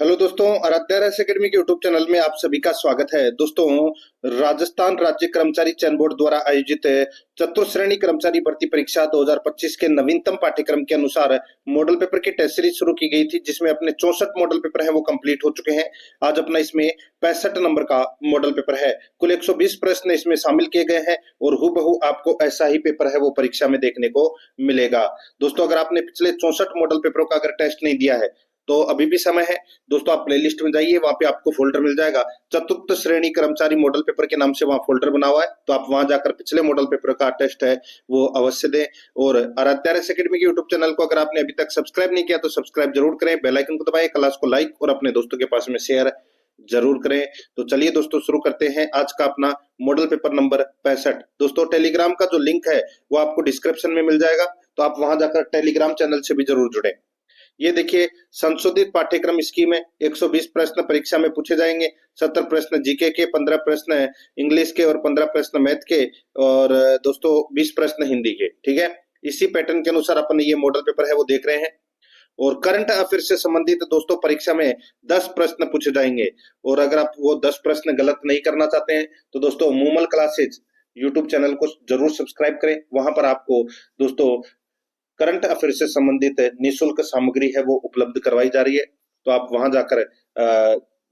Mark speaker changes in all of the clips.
Speaker 1: Hello दोस्तों, आराध्या रस academy के यूट्यूब चैनल में आप सभी का स्वागत है। दोस्तों, राजस्थान राज्य कर्मचारी चयन बोर्ड द्वारा आयोजित चतुर्श्रेणी कर्मचारी भर्ती परीक्षा 2025 के नवीनतम पाठ्यक्रम के अनुसार मॉडल पेपर की टेस्ट सीरीज शुरू की गई थी, जिसमें अपने 64 मॉडल पेपर हैं वो कंप्लीट हो चुके हैं। आज अपना इसमें 65 नंबर का मॉडल पेपर है। कुल 120 प्रश्न इसमें शामिल किए गए हैं और हूबहू आपको ऐसा ही पेपर है वो परीक्षा में देखने को मिलेगा। दोस्तों, अगर आपने पिछले 64 मॉडल पेपरों का अगर टेस्ट नहीं दिया है तो अभी भी समय है। दोस्तों, आप प्लेलिस्ट में जाइए, वहां पे आपको फोल्डर मिल जाएगा, चतुर्थ श्रेणी कर्मचारी मॉडल पेपर के नाम से वहां फोल्डर बना हुआ है। तो आप वहां जाकर पिछले मॉडल पेपर का टेस्ट है वो अवश्य दें। और आराध्या रस एकेडमी के यूट्यूब चैनल को अगर आपने अभी तक सब्सक्राइब नहीं किया तो सब्सक्राइब जरूर करें, बेल आइकन को दबाएं, क्लास को लाइक और अपने दोस्तों के पास में शेयर जरूर करें। तो चलिए दोस्तों, शुरू करते हैं आज का अपना मॉडल पेपर नंबर 65। दोस्तों, टेलीग्राम का जो लिंक है वो आपको डिस्क्रिप्शन में मिल जाएगा, तो आप वहां जाकर टेलीग्राम चैनल से भी जरूर जुड़े। ये देखिए, संशोधित पाठ्यक्रम स्कीम है। 120 प्रश्न परीक्षा में पूछे जाएंगे। 70 प्रश्न जीके के, 15 प्रश्न इंग्लिश के और 15 प्रश्न मैथ के, और दोस्तों 20 प्रश्न हिंदी के। ठीक है, इसी पैटर्न के अनुसार अपन ये मॉडल पेपर है वो देख रहे हैं। और करंट अफेयर से संबंधित दोस्तों परीक्षा में 10 प्रश्न पूछे जाएंगे। और अगर आप वो 10 प्रश्न गलत नहीं करना चाहते हैं तो दोस्तों मूमल क्लासेज यूट्यूब चैनल को जरूर सब्सक्राइब करें। वहां पर आपको दोस्तों करंट अफेयर से संबंधित निःशुल्क सामग्री है वो उपलब्ध करवाई जा रही है। तो आप वहां जाकर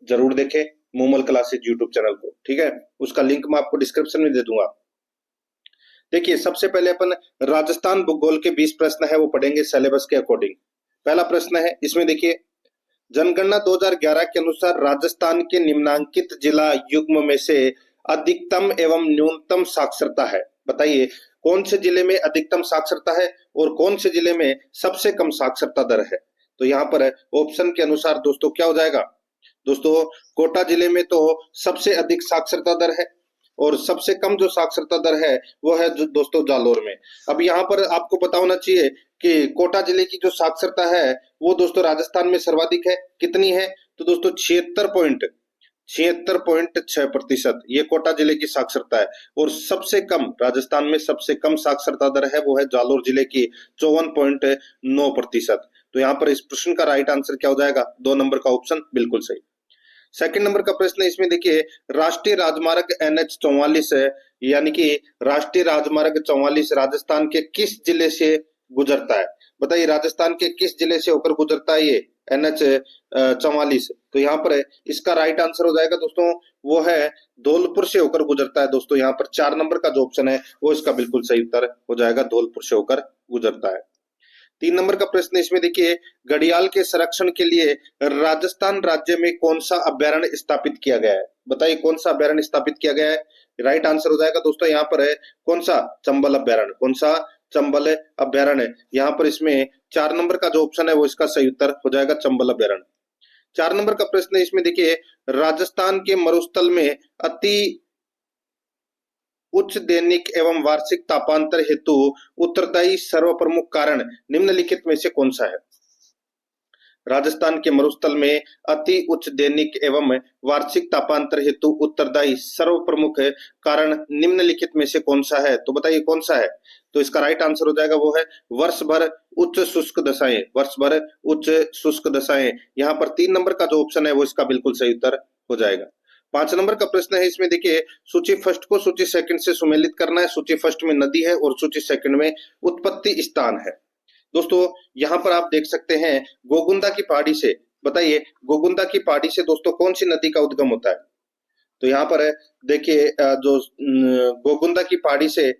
Speaker 1: जरूर देखें मूमल क्लासेज यूट्यूब चैनल को। ठीक है, उसका लिंक मैं आपको डिस्क्रिप्शन में दे दूंगा। देखिए, सबसे पहले अपन राजस्थान भूगोल के 20 प्रश्न है वो पढ़ेंगे सिलेबस के अकॉर्डिंग। पहला प्रश्न है, इसमें देखिए, जनगणना 2011 के अनुसार राजस्थान के निम्नांकित जिला युग्म में से अधिकतम एवं न्यूनतम साक्षरता है। बताइए, कौन से जिले में अधिकतम साक्षरता है और कौन से जिले में सबसे कम साक्षरता दर है। तो यहाँ पर ऑप्शन के अनुसार दोस्तों क्या हो जाएगा। दोस्तों, कोटा जिले में तो सबसे अधिक साक्षरता दर है और सबसे कम जो साक्षरता दर है वो है जो दोस्तों जालोर में। अब यहाँ पर आपको पता होना चाहिए कि कोटा जिले की जो साक्षरता है वो दोस्तों राजस्थान में सर्वाधिक है। कितनी है तो दोस्तों 76.6% ये कोटा जिले की साक्षरता है। और सबसे कम राजस्थान में सबसे कम साक्षरता दर है वो है जालोर जिले की 54.9%। तो यहाँ पर इस प्रश्न का राइट आंसर क्या हो जाएगा, 2 नंबर का ऑप्शन बिल्कुल सही। सेकंड नंबर का प्रश्न है, इसमें देखिए, राष्ट्रीय राजमार्ग NH 44 है, यानी कि राष्ट्रीय राजमार्ग 44 राजस्थान के किस जिले से गुजरता है। बताइए, राजस्थान के किस जिले से होकर गुजरता है ये NH 44। तो यहाँ पर इसका राइट आंसर हो जाएगा दोस्तों वो है धौलपुर से होकर गुजरता है। दोस्तों, यहाँ पर 4 नंबर का जो ऑप्शन है वो इसका बिल्कुल सही उत्तर हो जाएगा, धौलपुर से होकर गुजरता है। 3 नंबर का प्रश्न इसमें देखिए, घड़ियाल के संरक्षण के लिए राजस्थान राज्य में कौन सा अभ्यारण्य स्थापित किया गया है। बताइए, कौन सा अभ्यारण्य स्थापित किया गया है। राइट आंसर हो जाएगा दोस्तों यहाँ पर है कौन सा, चंबल अभ्यारण्य। कौन सा, चंबल अभ्यारण्य। यहाँ पर इसमें 4 नंबर का जो ऑप्शन है वो इसका सही उत्तर हो जाएगा, चंबल अभ्यारण्य। 4 नंबर का प्रश्न है, इसमें देखिए, राजस्थान के मरुस्थल में अति उच्च दैनिक एवं वार्षिक तापांतर हेतु उत्तरदायी सर्वप्रमुख कारण निम्नलिखित में से कौन सा है। राजस्थान के मरुस्थल में अति उच्च दैनिक एवं वार्षिक तापांतर हेतु उत्तरदायी सर्वप्रमुख कारण निम्नलिखित में से कौन सा है। तो बताइए कौन सा है। तो इसका राइट आंसर हो जाएगा वो है वर्ष भर उच्च शुष्क दशाएं। वर्ष भर उच्च शुष्क दशाएं। यहाँ पर 3 नंबर का जो ऑप्शन है वो इसका बिल्कुल सही उत्तर हो जाएगा। 5 नंबर का प्रश्न है, इसमें देखिए, सूची फर्स्ट को सूची सेकंड से सुमेलित करना है। सूची फर्स्ट में नदी है और सूची सेकंड में उत्पत्ति स्थान है। दोस्तों, यहाँ पर आप देख सकते हैं गोगुंदा की पहाड़ी से। बताइए, गोगुंदा की पहाड़ी से दोस्तों कौन सी नदी का उद्गम होता है। तो यहाँ पर देखिए, जो गोगुंदा की पहाड़ी से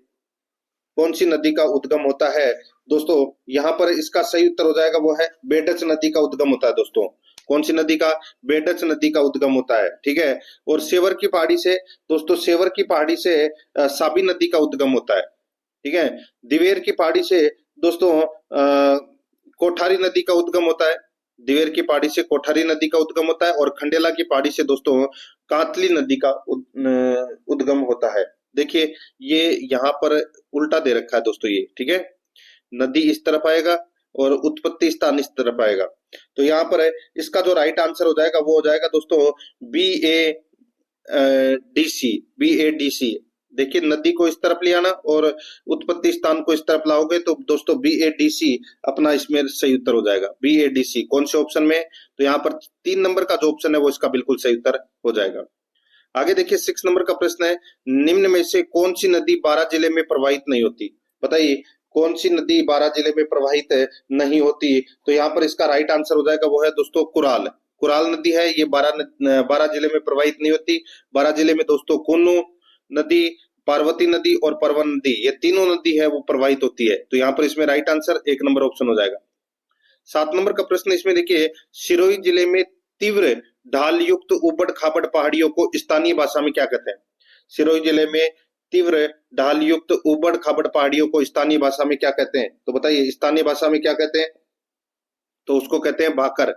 Speaker 1: कौन सी नदी का उद्गम होता है। दोस्तों, यहाँ पर इसका सही उत्तर हो जाएगा वो है बेडच नदी का उद्गम होता है। दोस्तों, कौन सी नदी का, बेडच नदी का उद्गम होता है। ठीक है, और सेवर की पहाड़ी से दोस्तों, सेवर की पहाड़ी से साबी नदी का उद्गम होता है। ठीक है, दिवेर की पहाड़ी से दोस्तों कोठारी नदी का उद्गम होता है। दिवेर की पहाड़ी से कोठारी नदी का उद्गम होता है। और खंडेला की पहाड़ी से दोस्तों कातली नदी का उद्गम होता है। देखिए, ये यहाँ पर उल्टा दे रखा है दोस्तों ये। ठीक है, नदी इस तरफ आएगा और उत्पत्ति स्थान इस तरफ आएगा। तो यहाँ पर इसका जो राइट आंसर हो जाएगा वो हो जाएगा दोस्तों BADC। देखिए नदी को इस तरफ ले आना और उत्पत्ति स्थान को इस तरफ लाओगे तो दोस्तों BADC अपना इसमें सही उत्तर हो जाएगा। BADC कौन से ऑप्शन में? तो यहाँ पर 3 नंबर का जो ऑप्शन है वो इसका बिल्कुल सही उत्तर हो जाएगा। आगे देखिए 6 नंबर का प्रश्न है, निम्न में से कौन सी नदी बारां जिले में प्रवाहित नहीं होती? बताइए कौन सी नदी बारां जिले में प्रवाहित नहीं होती? तो यहाँ पर इसका राइट आंसर हो जाएगा वो है दोस्तों कुराल। कुराल नदी है ये बारां जिले में प्रवाहित नहीं होती। बारां जिले में दोस्तों कुन्नू नदी, पार्वती नदी और परवन नदी, ये तीनों नदी है वो प्रवाहित होती है। तो यहाँ पर इसमें राइट आंसर 1 नंबर ऑप्शन हो जाएगा। 7 नंबर का प्रश्न इसमें देखिए, सिरोही जिले में तीव्र ढाल युक्त उबड़ खाबड़ पहाड़ियों को स्थानीय भाषा में क्या कहते हैं? सिरोही जिले में तीव्र ढाल युक्त उबड़ खाबड़ पहाड़ियों को स्थानीय भाषा में क्या कहते हैं? तो बताइए स्थानीय भाषा में क्या कहते हैं? तो उसको कहते हैं भाकर।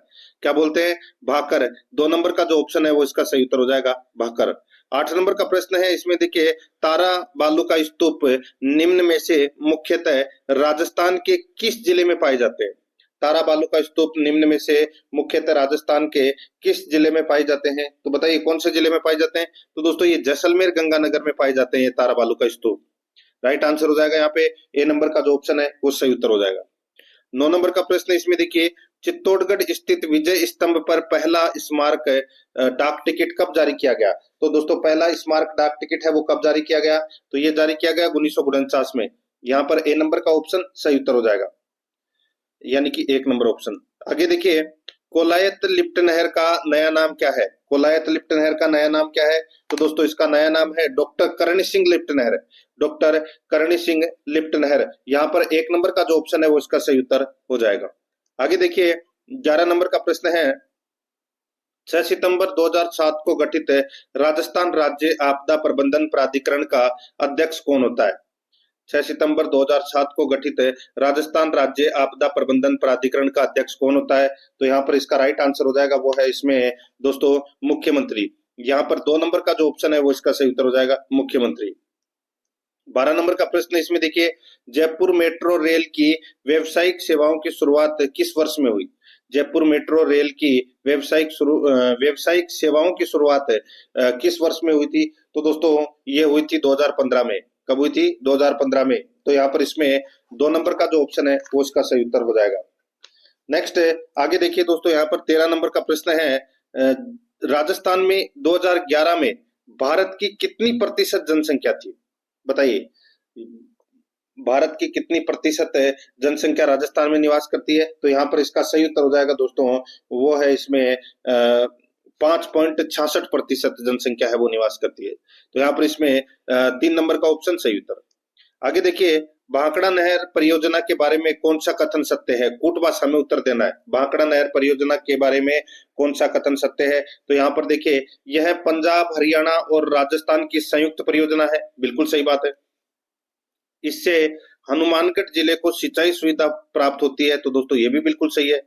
Speaker 1: क्या बोलते हैं? भाकर। 2 नंबर का जो ऑप्शन है वो इसका सही उत्तर हो जाएगा भाकर। 8 नंबर का प्रश्न है इसमें देखिए, तारा बालू का स्तूप निम्न में से मुख्यतः राजस्थान के किस जिले में पाए जाते हैं? तारा बालू का स्तूप निम्न में से मुख्यतः राजस्थान के किस जिले में पाए जाते हैं? तो बताइए कौन से जिले में पाए जाते हैं? तो दोस्तों ये जैसलमेर गंगानगर में पाए जाते हैं ये तारा बालू का स्तूप। राइट आंसर हो जाएगा यहाँ पे ए नंबर का जो ऑप्शन है वो सही उत्तर हो जाएगा। 9 नंबर का प्रश्न इसमें देखिए, चित्तौड़गढ़ स्थित विजय स्तंभ पर पहला स्मारक डाक टिकट कब जारी किया गया? तो दोस्तों पहला स्मारक डाक टिकट है वो कब जारी किया गया? तो ये जारी किया गया 1949 में। यहाँ पर ए नंबर का ऑप्शन सही उत्तर हो जाएगा, यानी कि 1 नंबर ऑप्शन। आगे देखिए, कोलायत लिफ्ट नहर का नया नाम क्या है? कोलायत लिफ्ट नहर का नया नाम क्या है? तो दोस्तों इसका नया नाम है डॉक्टर करणी सिंह लिफ्ट नहर। डॉक्टर करणी सिंह लिफ्ट नहर। यहाँ पर 1 नंबर का जो ऑप्शन है वो इसका सही उत्तर हो जाएगा। आगे देखिए 11 नंबर का प्रश्न है, 6 सितंबर 2007 को गठित राजस्थान राज्य आपदा प्रबंधन प्राधिकरण का अध्यक्ष कौन होता है? 6 सितंबर 2007 को गठित राजस्थान राज्य आपदा प्रबंधन प्राधिकरण का अध्यक्ष कौन होता है? तो यहाँ पर इसका राइट आंसर हो जाएगा वो है इसमें दोस्तों मुख्यमंत्री। यहाँ पर 2 नंबर का जो ऑप्शन है वो इसका सही उत्तर हो जाएगा मुख्यमंत्री। 12 नंबर का प्रश्न इसमें देखिए, जयपुर मेट्रो रेल की व्यावसायिक सेवाओं की शुरुआत किस वर्ष में हुई? जयपुर मेट्रो रेल की व्यावसायिक सेवाओं की शुरुआत किस वर्ष में हुई थी? तो दोस्तों ये हुई थी 2015 में। कब हुई थी? 2015 में। तो यहाँ पर इसमें 2 नंबर का जो ऑप्शन है वो इसका सही उत्तर हो जाएगा। नेक्स्ट आगे देखिए दोस्तों, यहाँ पर 13 नंबर का प्रश्न है, राजस्थान में 2011 में भारत की कितनी प्रतिशत जनसंख्या थी? बताइए भारत की कितनी प्रतिशत जनसंख्या राजस्थान में निवास करती है? तो यहाँ पर इसका सही उत्तर हो जाएगा दोस्तों वो है इसमें 5.66% जनसंख्या है वो निवास करती है। तो यहाँ पर इसमें 3 नंबर का ऑप्शन सही उत्तर। आगे देखिए, भाखड़ा नहर परियोजना के बारे में कौन सा कथन सत्य है? कूट भाषा में उत्तर देना है। भाखड़ा नहर परियोजना के बारे में कौन सा कथन सत्य है? तो यहाँ पर देखिए, यह पंजाब, हरियाणा और राजस्थान की संयुक्त परियोजना है। बिल्कुल सही बात है। इससे हनुमानगढ़ जिले को सिंचाई सुविधा प्राप्त होती है। तो दोस्तों ये भी बिल्कुल सही है।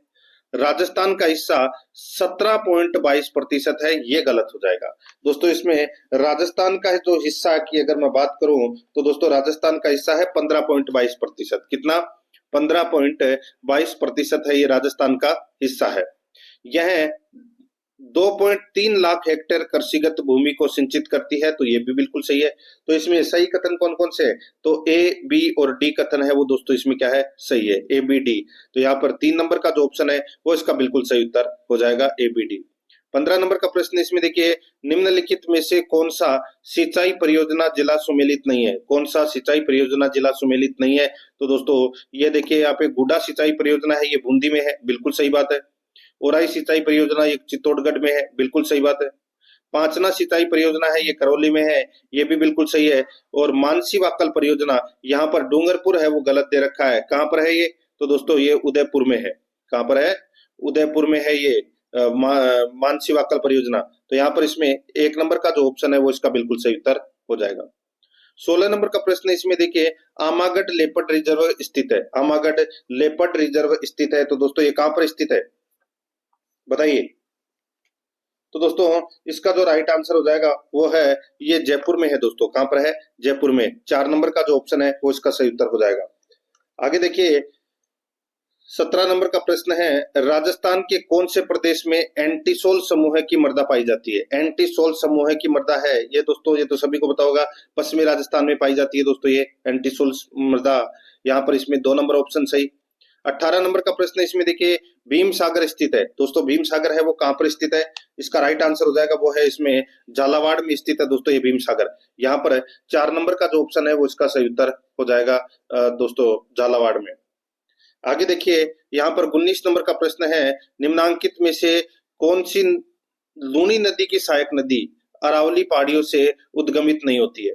Speaker 1: राजस्थान का हिस्सा 17.22% है, ये गलत हो जाएगा। दोस्तों इसमें राजस्थान का जो हिस्सा की अगर मैं बात करूं तो दोस्तों राजस्थान का हिस्सा है 15.22%। कितना? 15.22% है ये राजस्थान का हिस्सा है। यह 2.3 लाख हेक्टेयर कृषिगत भूमि को सिंचित करती है। तो ये भी बिल्कुल सही है। तो इसमें सही कथन कौन कौन से है? तो ए, बी और डी कथन है वो दोस्तों इसमें क्या है? सही है, ए, बी, डी। तो यहाँ पर 3 नंबर का जो ऑप्शन है वो इसका बिल्कुल सही उत्तर हो जाएगा, ए, बी, डी। 15 नंबर का प्रश्न इसमें देखिए, निम्नलिखित में से कौन सा सिंचाई परियोजना जिला सुमेलित नहीं है? कौन सा सिंचाई परियोजना जिला सुमेलित नहीं है? तो दोस्तों ये देखिए यहाँ पे गुडा सिंचाई परियोजना है, ये बूंदी में है। बिल्कुल सही बात है। ओराई सिंचाई परियोजना ये चित्तौड़गढ़ में है। बिल्कुल सही बात है। पांचना सिंचाई परियोजना है ये करौली में है, ये भी बिल्कुल सही है। और मानसी वाकल परियोजना यहाँ पर डूंगरपुर है वो गलत दे रखा है। कहां पर है ये? तो दोस्तों ये उदयपुर में है। कहां पर है? उदयपुर में है ये मानसी वाकल परियोजना। तो यहाँ पर इसमें 1 नंबर का जो ऑप्शन है वो इसका बिल्कुल सही उत्तर हो जाएगा। 16 नंबर का प्रश्न इसमें देखिए, आमागढ़ लेपर्ड रिजर्व स्थित है। आमागढ़ लेपर्ड रिजर्व स्थित है। तो दोस्तों ये कहां पर स्थित है बताइए? तो दोस्तों इसका जो राइट आंसर हो जाएगा वो है ये जयपुर में है दोस्तों। कहां पर है? जयपुर में। 4 नंबर का जो ऑप्शन है वो इसका सही उत्तर हो जाएगा। आगे देखिए 17 नंबर का प्रश्न है, राजस्थान के कौन से प्रदेश में एंटीसोल समूह की मृदा पाई जाती है? एंटीसोल समूह की मृदा है ये दोस्तों, ये तो सभी को पता होगा, पश्चिमी राजस्थान में पाई जाती है दोस्तों ये एंटीसोल मृदा। यहाँ पर इसमें 2 नंबर ऑप्शन सही। 18 नंबर का प्रश्न इसमें देखिए, भीम सागर स्थित है दोस्तों, भीम सागर है वो कहाँ पर स्थित है? इसका राइट आंसर हो जाएगा वो है इसमें झालावाड़ में स्थित है दोस्तों ये भीम सागर। यहाँ पर 4 नंबर का जो ऑप्शन है वो इसका सही उत्तर हो जाएगा दोस्तों झालावाड़ में। आगे देखिए, यहाँ पर 19 नंबर का प्रश्न है, निम्नांकित में से कौन सी लूनी नदी की सहायक नदी अरावली पहाड़ियों से उद्गमित नहीं होती है?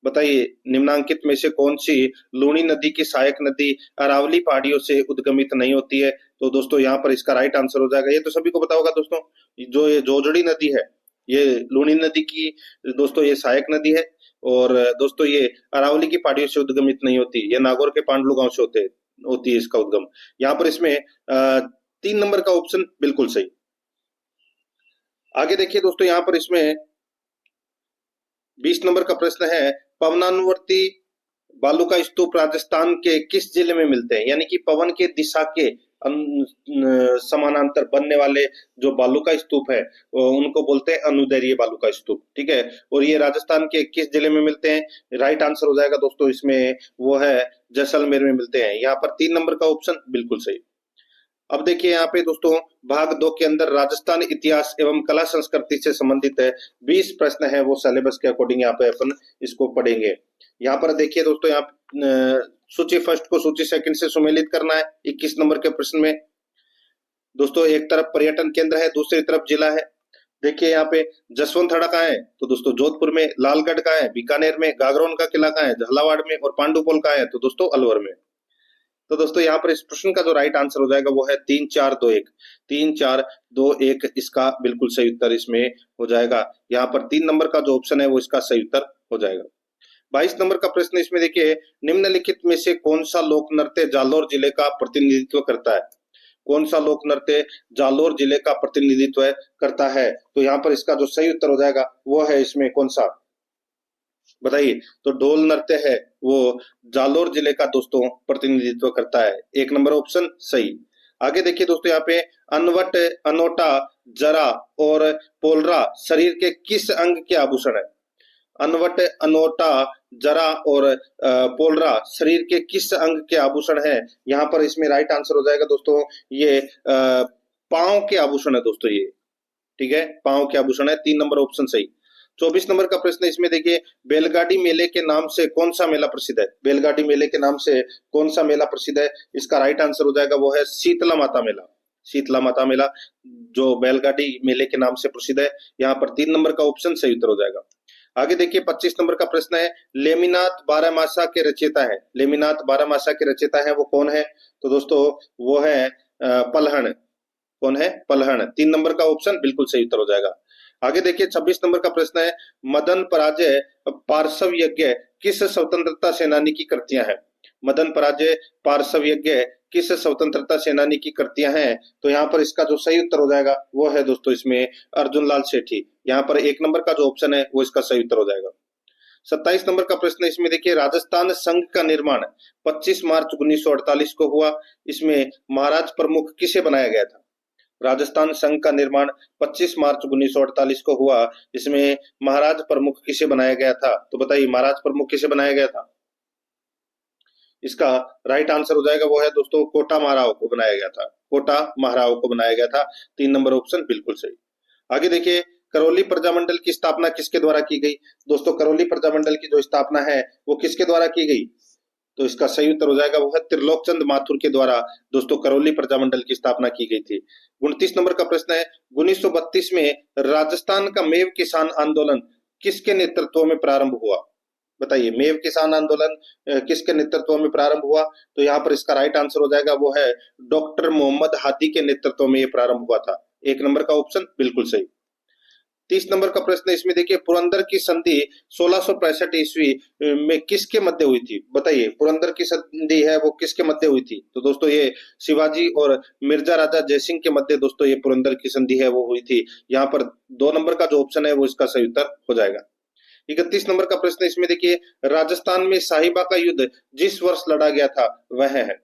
Speaker 1: बताइए, निम्नांकित में से कौन सी लूनी नदी की सहायक नदी अरावली पहाड़ियों से उद्गमित नहीं होती है? तो दोस्तों यहाँ पर इसका राइट आंसर हो जाएगा, ये तो सभी को पता होगा दोस्तों, जो ये जोजड़ी नदी है ये लूनी नदी की दोस्तों ये सहायक नदी है। और दोस्तों ये अरावली की पहाड़ियों से उद्गमित नहीं होती, ये नागौर के पांडलू गांव से होती है इसका उद्गम। यहाँ पर इसमें 3 नंबर का ऑप्शन बिल्कुल सही। आगे देखिए दोस्तों, यहाँ पर इसमें 20 नंबर का प्रश्न है, पवनानुवर्ती बालू का स्तूप राजस्थान के किस जिले में मिलते हैं? यानी कि पवन के दिशा के समानांतर बनने वाले जो बालू का स्तूप है उनको बोलते हैं अनुदैर्घ्य बालू का स्तूप, ठीक है। और ये राजस्थान के किस जिले में मिलते हैं? राइट आंसर हो जाएगा दोस्तों इसमें वो है जैसलमेर में मिलते हैं। यहाँ पर 3 नंबर का ऑप्शन बिल्कुल सही। अब देखिए यहाँ पे दोस्तों भाग 2 के अंदर राजस्थान इतिहास एवं कला संस्कृति से संबंधित है 20 प्रश्न है, वो सिलेबस के अकॉर्डिंग यहाँ पे अपन इसको पढ़ेंगे। यहाँ पर देखिए दोस्तों, यहाँ सूची फर्स्ट को सूची सेकंड से सुमेलित करना है। 21 नंबर के प्रश्न में दोस्तों एक तरफ पर्यटन केंद्र है, दूसरी तरफ जिला है। देखिए यहाँ पे जसवंतगढ़ कहाँ है? तो दोस्तों जोधपुर में। लालगढ़ कहाँ है? बीकानेर में। गागरोन का किला कहाँ है? झालावाड़ में। और पांडुपोल कहाँ है? तो दोस्तों अलवर में। तो दोस्तों यहाँ पर इस प्रश्न का जो राइट आंसर हो जाएगा वो है 3 4 2 1। 3 4 2 1 इसका बिल्कुल सही उत्तर इसमें हो जाएगा। यहाँ पर 3 नंबर का जो ऑप्शन है वो इसका सही उत्तर हो जाएगा। 22 नंबर का प्रश्न इसमें देखिए, निम्नलिखित में से कौन सा लोक नृत्य जालोर जिले का प्रतिनिधित्व करता है? कौन सा लोक नृत्य जालोर जिले का प्रतिनिधित्व करता है? तो यहाँ पर इसका जो सही उत्तर हो जाएगा वो है इसमें कौन सा? बताइए। तो ढोल नृत्य है वो जालोर जिले का दोस्तों प्रतिनिधित्व करता है। 1 नंबर ऑप्शन सही। आगे देखिए दोस्तों, यहाँ पे अनवट, अनोटा, जरा और पोलरा शरीर के किस अंग के आभूषण है? अनवट, अनोटा, जरा और पोलरा शरीर के किस अंग के आभूषण है? यहाँ पर इसमें राइट आंसर हो जाएगा दोस्तों ये पांव के आभूषण है दोस्तों ये, ठीक है, पांव के आभूषण है। 3 नंबर ऑप्शन सही। 24 नंबर का प्रश्न इसमें देखिए, बैलगाड़ी मेले के नाम से कौन सा मेला प्रसिद्ध है? बैलगाड़ी मेले के नाम से कौन सा मेला प्रसिद्ध है? इसका राइट आंसर हो जाएगा वो है शीतला माता मेला। शीतला माता मेला जो बैलगाड़ी मेले के नाम से प्रसिद्ध है। यहाँ पर 3 नंबर का ऑप्शन सही उत्तर हो जाएगा। आगे देखिए 25 नंबर का प्रश्न है, लेमिनाथ बारहमासा के रचयिता है। लेमिनाथ बारहमासा के रचयिता है वो कौन है? तो दोस्तों वो है पलहन। कौन है? पलहन। 3 नंबर का ऑप्शन बिल्कुल सही उत्तर हो जाएगा। आगे देखिए 26 नंबर का प्रश्न है, मदन पराजय पार्श्व यज्ञ किस स्वतंत्रता सेनानी की कृतियां हैं? मदन पराजय पार्श्व यज्ञ किस स्वतंत्रता सेनानी की कृतियां हैं? तो यहाँ पर इसका जो सही उत्तर हो जाएगा वो है दोस्तों इसमें अर्जुन लाल सेठी। यहाँ पर 1 नंबर का जो ऑप्शन है वो इसका सही उत्तर हो जाएगा। 27 नंबर का प्रश्न इसमें देखिए, राजस्थान संघ का निर्माण 25 मार्च 1948 को हुआ। इसमें महाराज प्रमुख किसे बनाया गया था? राजस्थान संघ का निर्माण 25 मार्च 1948 को हुआ। इसमें महाराज प्रमुख किसे बनाया गया था? तो बताइए महाराज प्रमुख किसे बनाया गया था? इसका राइट आंसर हो जाएगा वो है दोस्तों कोटा महाराव को बनाया गया था। कोटा महाराव को बनाया गया था। 3 नंबर ऑप्शन बिल्कुल सही। आगे देखिए, करौली प्रजामंडल की स्थापना किसके द्वारा की गई? दोस्तों करौली प्रजामंडल की जो स्थापना है वो किसके द्वारा की गई? तो इसका सही उत्तर हो जाएगा वो है त्रिलोकचंद माथुर के द्वारा दोस्तों करौली प्रजामंडल की स्थापना की गई थी। 29 नंबर का प्रश्न है, 1932 में राजस्थान का मेव किसान आंदोलन किसके नेतृत्व में प्रारंभ हुआ? बताइए, मेव किसान आंदोलन किसके नेतृत्व में प्रारंभ हुआ? तो यहाँ पर इसका राइट आंसर हो जाएगा वो है डॉक्टर मोहम्मद हादी के नेतृत्व में ये प्रारंभ हुआ था। 1 नंबर का ऑप्शन बिल्कुल सही। 30 नंबर का प्रश्न इसमें देखिए, पुरंदर की संधि 1665 ईस्वी में किसके मध्य हुई थी? बताइए, पुरंदर की संधि है वो किसके मध्य हुई थी? तो दोस्तों ये शिवाजी और मिर्जा राजा जयसिंह के मध्य दोस्तों ये पुरंदर की संधि है वो हुई थी। यहाँ पर 2 नंबर का जो ऑप्शन है वो इसका सही उत्तर हो जाएगा। 31 नंबर का प्रश्न इसमें देखिए, राजस्थान में साहिबा का युद्ध जिस वर्ष लड़ा गया था वह है।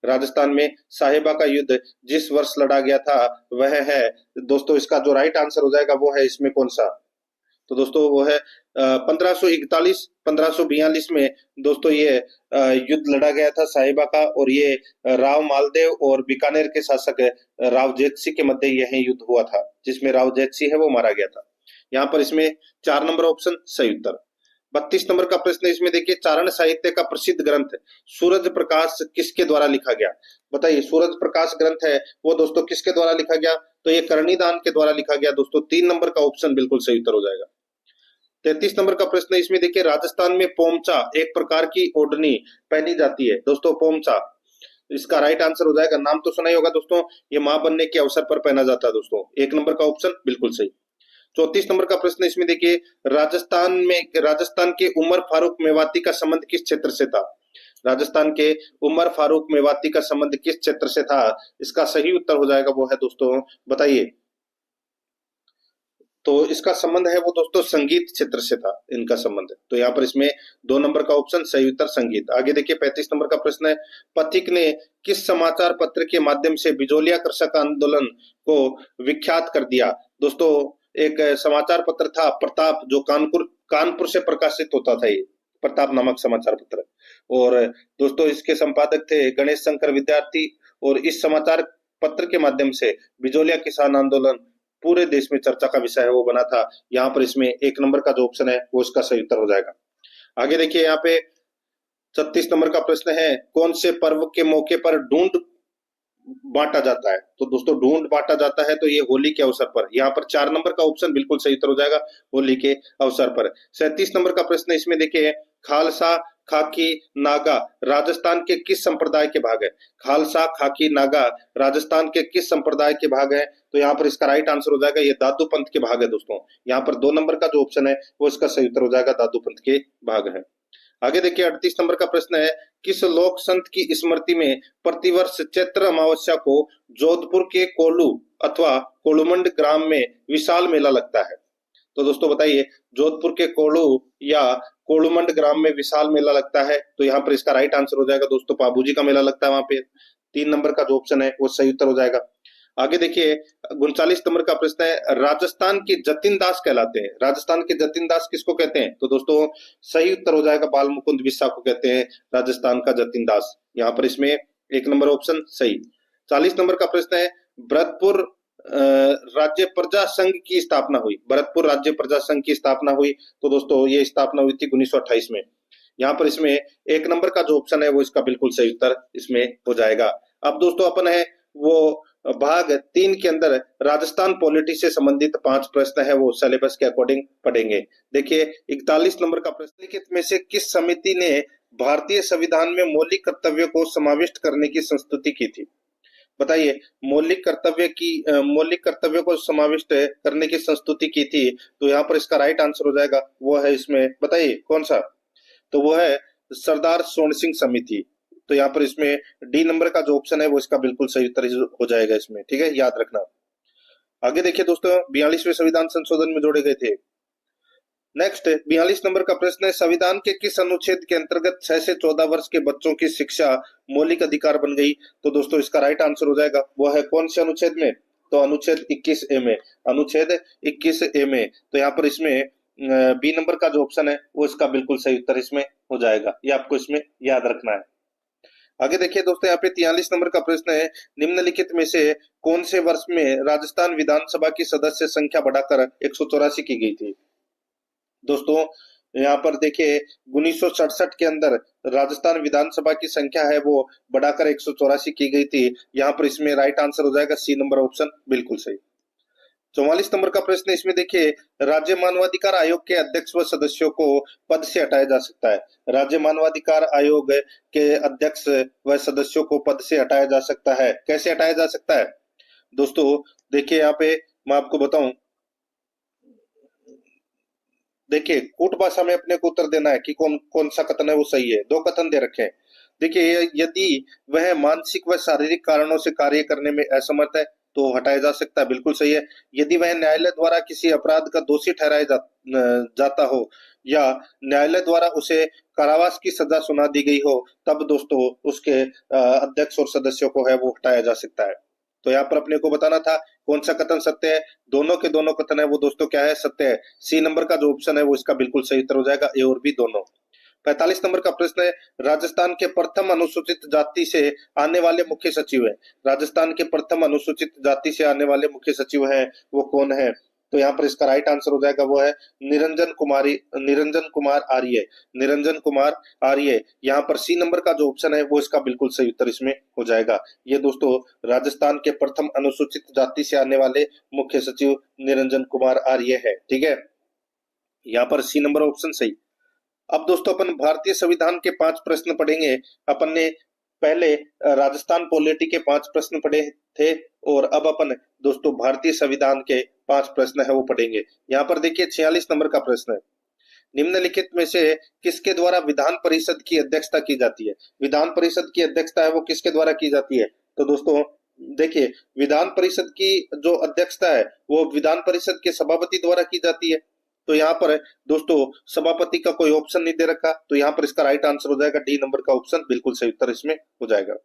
Speaker 1: राजस्थान में साहिबा का युद्ध जिस वर्ष लड़ा गया था वह है दोस्तों, इसका जो राइट आंसर हो जाएगा वो है इसमें कौन सा? तो दोस्तों वो है 1541 1542 में दोस्तों ये युद्ध लड़ा गया था साहिबा का, और ये राव मालदेव और बीकानेर के शासक राव जेतसी के मध्य यह युद्ध हुआ था, जिसमें राव जेतसी है वो मारा गया था। यहाँ पर इसमें 4 नंबर ऑप्शन सही उत्तर। 32 नंबर का प्रश्न इसमें देखिए, चारण साहित्य का प्रसिद्ध ग्रंथ सूरज प्रकाश किसके द्वारा लिखा गया? बताइए, सूरज प्रकाश ग्रंथ है वो दोस्तों किसके द्वारा लिखा गया? तो ये कर्णिदान के द्वारा लिखा गया दोस्तों। 3 नंबर का ऑप्शन बिल्कुल सही उत्तर हो जाएगा। 33 नंबर का प्रश्न इसमें देखिए, राजस्थान में पोमचा एक प्रकार की ओढ़नी पहनी जाती है दोस्तों, पोमचा इसका राइट आंसर हो जाएगा, नाम तो सुना ही होगा दोस्तों, ये मां बनने के अवसर पर पहना जाता है दोस्तों। 1 नंबर का ऑप्शन बिल्कुल सही। 34 नंबर का प्रश्न इसमें देखिए, राजस्थान के उमर फारूक मेवाती का संबंध किस क्षेत्र से था? राजस्थान के उमर फारूक मेवाती का संबंध किस क्षेत्र से था? इसका सही उत्तर हो जाएगा वो है दोस्तों, बताइए, तो इसका संबंध है वो दोस्तों संगीत क्षेत्र से था इनका संबंध। तो यहाँ पर इसमें 2 नंबर का ऑप्शन सही उत्तर संगीत। आगे देखिए 35 नंबर का प्रश्न है, पथिक ने किस समाचार पत्र के माध्यम से बिजोलिया कृषक आंदोलन को विख्यात कर दिया? दोस्तों एक समाचार पत्र था प्रताप, जो कानपुर से प्रकाशित होता था, ये प्रताप नामक समाचार पत्र, और दोस्तों इसके संपादक थे गणेश शंकर विद्यार्थी, और इस समाचार पत्र के माध्यम से बिजोलिया किसान आंदोलन पूरे देश में चर्चा का विषय है वो बना था। यहाँ पर इसमें 1 नंबर का जो ऑप्शन है वो इसका सही उत्तर हो जाएगा। आगे देखिए यहाँ पे 36 नंबर का प्रश्न है, कौन से पर्व के मौके पर ढूंढ बांटा जाता है? तो दोस्तों ढूंढ बांटा जाता है तो ये होली के अवसर पर। यहाँ पर 4 नंबर का ऑप्शन बिल्कुल सही उत्तर हो जाएगा, होली के अवसर पर। 37 नंबर का प्रश्न इसमें देखिए, खालसा खाकी नागा राजस्थान के किस संप्रदाय के भाग है? खालसा खाकी नागा राजस्थान के किस संप्रदाय के भाग है? तो यहाँ पर इसका राइट आंसर हो जाएगा, ये दादू पंथ के भाग है दोस्तों। यहाँ पर 2 नंबर का जो ऑप्शन है वो इसका सही उत्तर हो जाएगा, दादू पंथ के भाग है। आगे देखिए 38 नंबर का प्रश्न है, किस लोक संत की स्मृति में प्रतिवर्ष चैत्र अमावस्या को जोधपुर के कोलू अथवा कोलुमंड ग्राम में विशाल मेला लगता है? तो दोस्तों बताइए, जोधपुर के कोलू या कोलुमंड ग्राम में विशाल मेला लगता है? तो यहाँ पर इसका राइट आंसर हो जाएगा दोस्तों, पाबूजी का मेला लगता है वहां पे। 3 नंबर का जो ऑप्शन है वो सही उत्तर हो जाएगा। आगे देखिए 39 नंबर का प्रश्न है, राजस्थान के जतिन दास कहलाते हैं, राजस्थान के जतिन दास किसको कहते हैं? तो दोस्तों सही उत्तर हो जाएगा, बाल मुकुंद बिस्सा को कहते हैं राजस्थान का जतिन दास। यहाँ पर इसमें 1 नंबर ऑप्शन सही। 40 नंबर का प्रश्न है, भरतपुर राज्य प्रजा संघ की स्थापना हुई, भरतपुर राज्य प्रजा संघ की स्थापना हुई, तो दोस्तों ये स्थापना हुई थी 1928 में। यहाँ पर इसमें 1 नंबर का जो ऑप्शन है वो इसका बिल्कुल सही उत्तर इसमें हो जाएगा। अब दोस्तों अपन है वो भाग 3 के अंदर राजस्थान पॉलिटी से संबंधित 5 प्रश्न है वो सिलेबस के अकॉर्डिंग पढ़ेंगे। देखिए 41 नंबर का प्रश्न, निम्नलिखित में से किस समिति ने भारतीय संविधान में मौलिक कर्तव्यों को समाविष्ट करने की संस्तुति की थी? बताइए, मौलिक कर्तव्यों को समाविष्ट करने की संस्तुति की थी, तो यहाँ पर इसका राइट आंसर हो जाएगा वो है इसमें, बताइए कौन सा? तो वो है सरदार सोन सिंह समिति। तो यहाँ पर इसमें डी नंबर का जो ऑप्शन है वो इसका बिल्कुल सही उत्तर हो जाएगा इसमें, ठीक है, याद रखना। आगे देखिए दोस्तों 42वें संविधान संशोधन में जोड़े गए थे। नेक्स्ट 42 नंबर का प्रश्न है, संविधान के किस अनुच्छेद के अंतर्गत 6 से 14 वर्ष के बच्चों की शिक्षा मौलिक अधिकार बन गई? तो दोस्तों इसका राइट आंसर हो जाएगा वो है कौन से अनुच्छेद में? तो अनुच्छेद 21A में, अनुच्छेद 21A में। तो यहाँ पर इसमें बी नंबर का जो ऑप्शन है वो इसका बिल्कुल सही उत्तर इसमें हो जाएगा, ये आपको इसमें याद रखना है। आगे देखिए दोस्तों यहाँ पे 43 नंबर का प्रश्न है, निम्नलिखित में से कौन से वर्ष में राजस्थान विधानसभा की सदस्य संख्या बढ़ाकर 184 की गई थी? दोस्तों यहाँ पर देखिए 1967 के अंदर राजस्थान विधानसभा की संख्या है वो बढ़ाकर 184 की गई थी। यहाँ पर इसमें राइट आंसर हो जाएगा सी नंबर ऑप्शन बिल्कुल सही। 44 नंबर का प्रश्न इसमें देखिए, राज्य मानवाधिकार आयोग के अध्यक्ष व सदस्यों को पद से हटाया जा सकता है? राज्य मानवाधिकार आयोग के अध्यक्ष व सदस्यों को पद से हटाया जा सकता है, कैसे हटाया जा सकता है? दोस्तों देखिए यहाँ पे मैं आपको बताऊं, देखिए कूट भाषा में अपने को उत्तर देना है कि कौन सा कथन है वो सही है। 2 कथन दे रखे हैं। देखिए, यदि वह मानसिक व शारीरिक कारणों से कार्य करने में असमर्थ है, तो हटाया जा सकता है, बिल्कुल सही है। यदि वह न्यायालय द्वारा किसी अपराध का दोषी ठहराया जाता हो या न्यायालय द्वारा उसे कारावास की सजा सुना दी गई हो, तब दोस्तों उसके अध्यक्ष और सदस्यों को है वो हटाया जा सकता है। तो यहाँ पर अपने को बताना था कौन सा कथन सत्य है। दोनों के दोनों कथन है वो दोस्तों क्या है, सत्य है। सी नंबर का जो ऑप्शन है वो इसका बिल्कुल सही उत्तर हो जाएगा, ए और बी दोनों। 45 नंबर का प्रश्न है, राजस्थान के प्रथम अनुसूचित जाति से आने वाले मुख्य सचिव है। राजस्थान के प्रथम अनुसूचित जाति से आने वाले मुख्य सचिव है वो कौन है? तो यहाँ पर इसका राइट आंसर हो जाएगा वो है निरंजन कुमार आर्य। निरंजन कुमार आर्य। यहाँ पर सी नंबर का जो ऑप्शन है वो इसका बिल्कुल सही उत्तर इसमें हो जाएगा। ये दोस्तों राजस्थान के प्रथम अनुसूचित जाति से आने वाले मुख्य सचिव निरंजन कुमार आर्य है। ठीक है, यहाँ पर सी नंबर ऑप्शन सही। अब दोस्तों अपन भारतीय संविधान के 5 प्रश्न पढ़ेंगे। अपन ने पहले राजस्थान पॉलिटी के 5 प्रश्न पढ़े थे और अब अपन दोस्तों भारतीय संविधान के 5 प्रश्न है वो पढ़ेंगे। यहाँ पर देखिए 46 नंबर का प्रश्न है, निम्नलिखित में से किसके द्वारा विधान परिषद की अध्यक्षता की जाती है? विधान परिषद की अध्यक्षता है वो किसके द्वारा की जाती है? तो दोस्तों देखिए, विधान परिषद की जो अध्यक्षता है वो विधान परिषद के सभापति द्वारा की जाती है। तो यहाँ पर दोस्तों सभापति का कोई ऑप्शन नहीं दे रखा, तो यहाँ पर इसका राइट आंसर हो जाएगा डी नंबर का ऑप्शन, बिल्कुल सही उत्तर इसमें हो जाएगा।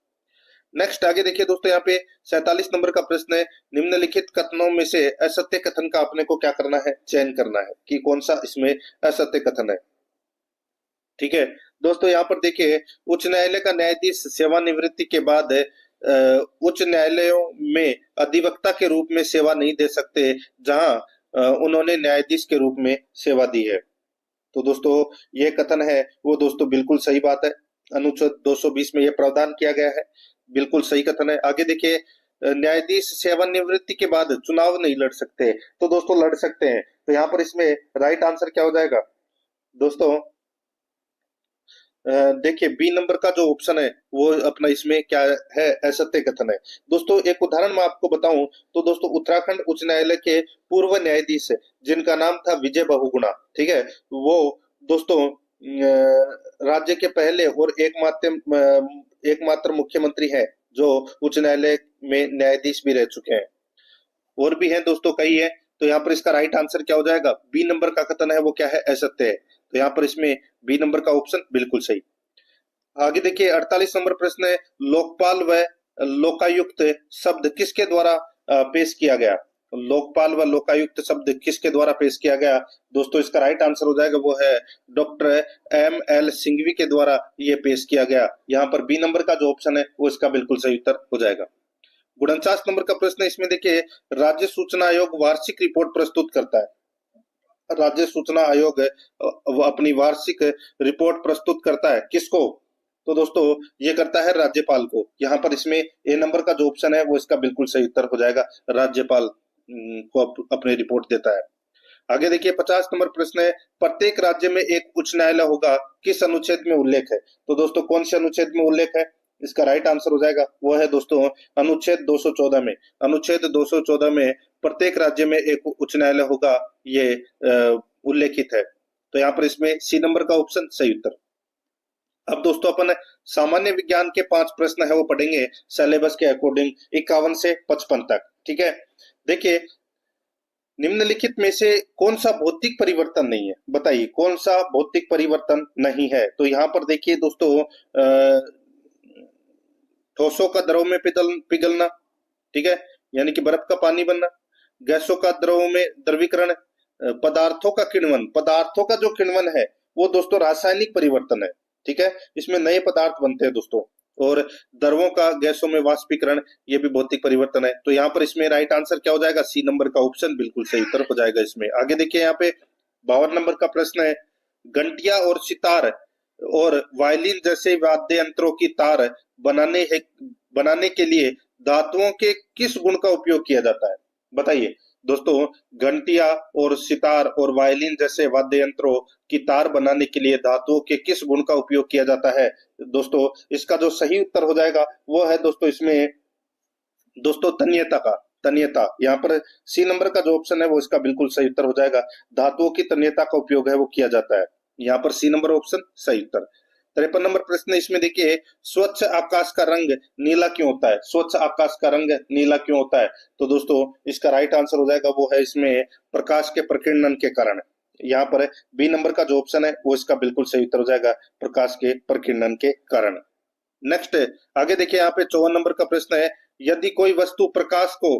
Speaker 1: नेक्स्ट आगे देखिए दोस्तों, यहाँ पे 47 नंबर का प्रश्न है, निम्नलिखित कथनों में से असत्य कथन का अपने को क्या करना है, चयन करना है कि कौन सा इसमें असत्य कथन है। ठीक है दोस्तों, यहाँ पर देखिए उच्च न्यायालय का न्यायाधीश सेवानिवृत्ति के बाद उच्च न्यायालयों में अधिवक्ता के रूप में सेवा नहीं दे सकते जहां उन्होंने न्यायाधीश के रूप में सेवा दी है। तो दोस्तों ये कथन है वो दोस्तों बिल्कुल सही बात है। अनुच्छेद 220 में ये प्रावधान किया गया है, बिल्कुल सही कथन है। आगे देखिए, न्यायाधीश सेवानिवृत्ति के बाद चुनाव नहीं लड़ सकते, तो दोस्तों लड़ सकते हैं। तो यहाँ पर इसमें राइट आंसर क्या हो जाएगा दोस्तों? देखिए बी नंबर का जो ऑप्शन है वो अपना इसमें क्या है, असत्य कथन है। दोस्तों एक उदाहरण मैं आपको बताऊं तो दोस्तों उत्तराखंड उच्च न्यायालय के पूर्व न्यायाधीश जिनका नाम था विजय बहुगुणा, ठीक है, वो दोस्तों राज्य के पहले और एकमात्र मुख्यमंत्री है जो उच्च न्यायालय में न्यायाधीश भी रह चुके हैं। और भी हैं दोस्तों, कई है। तो यहाँ पर इसका राइट आंसर क्या हो जाएगा? बी नंबर का कथन है वो क्या है, असत्य है। तो यहाँ पर इसमें बी नंबर का ऑप्शन बिल्कुल सही। आगे देखिए 48 नंबर प्रश्न है, लोकपाल व लोकायुक्त शब्द किसके द्वारा पेश किया गया? लोकपाल व लोकायुक्त शब्द किसके द्वारा पेश किया गया? दोस्तों इसका राइट आंसर हो जाएगा वो है डॉक्टर M.L. सिंघवी के द्वारा ये पेश किया गया। यहाँ पर बी नंबर का जो ऑप्शन है वो इसका बिल्कुल सही उत्तर हो जाएगा। 49 नंबर का प्रश्न है, इसमें देखिए राज्य सूचना आयोग वार्षिक रिपोर्ट प्रस्तुत करता है। राज्य सूचना आयोग वो अपनी वार्षिक रिपोर्ट प्रस्तुत करता है किसको? तो दोस्तों ये करता है राज्यपाल को। यहाँ पर इसमें ए नंबर का जो ऑप्शन है वो इसका बिल्कुल सही उत्तर हो जाएगा, राज्यपाल को अपनी रिपोर्ट देता है। आगे देखिए 50 नंबर प्रश्न है, प्रत्येक राज्य में एक उच्च न्यायालय होगा, किस अनुच्छेद में उल्लेख है? तो दोस्तों कौन से अनुच्छेद में उल्लेख है? इसका राइट आंसर हो जाएगा वो है दोस्तों अनुच्छेद 214 में। अनुच्छेद 214 में प्रत्येक राज्य में एक उच्च न्यायालय होगा, ये उल्लेखित है। तो यहाँ पर इसमें सी नंबर का ऑप्शन सही उत्तर। अब दोस्तों अपन सामान्य विज्ञान के 5 प्रश्न है वो पढ़ेंगे सिलेबस के अकॉर्डिंग 51 से 55 तक। ठीक है, देखिए निम्नलिखित में से कौन सा भौतिक परिवर्तन नहीं है? बताइए कौन सा भौतिक परिवर्तन नहीं है? तो यहाँ पर देखिए दोस्तों ठोसों का द्रव में पिघलना, ठीक है, यानी कि बर्फ का पानी बनना, गैसों का द्रव में द्रवीकरण, पदार्थों का किण्वन। पदार्थों का जो किण्वन है वो दोस्तों रासायनिक परिवर्तन है, ठीक है, इसमें नए पदार्थ बनते हैं दोस्तों। और द्रवों का गैसों में वाष्पीकरण, ये भी भौतिक परिवर्तन है। तो यहाँ पर इसमें राइट आंसर क्या हो जाएगा? सी नंबर का ऑप्शन बिल्कुल सही उत्तर हो जाएगा इसमें। आगे देखिए यहाँ पे 52 नंबर का प्रश्न है, घंटिया और सितार और वायलिन जैसे वाद्य यंत्रों की तार बनाने के लिए धातुओं के किस गुण का उपयोग किया जाता है? बताइए दोस्तों, घंटिया और सितार और वायलिन जैसे वाद्य यंत्रों की तार बनाने के लिए धातुओं के किस गुण का उपयोग किया जाता है? दोस्तों इसका जो सही उत्तर हो जाएगा वो है दोस्तों इसमें दोस्तों तन्यता का। तन्यता, यहाँ पर सी नंबर का जो ऑप्शन है वो इसका बिल्कुल सही उत्तर हो जाएगा। धातुओं की तन्यता का उपयोग है वो किया जाता है, यहाँ पर सी नंबर ऑप्शन सही उत्तर। 53 नंबर प्रश्न इसमें देखिए, स्वच्छ आकाश का रंग नीला क्यों होता है? स्वच्छ आकाश का रंग नीला क्यों होता है? तो दोस्तों इसका राइट आंसर हो जाएगा वो है इसमें प्रकाश के प्रकीर्णन के कारण। यहाँ पर बी नंबर का जो ऑप्शन है वो इसका बिल्कुल सही उत्तर हो जाएगा, प्रकाश के प्रकीर्णन के कारण। नेक्स्ट आगे देखिए, यहाँ पे 54 नंबर का प्रश्न है, यदि कोई वस्तु प्रकाश को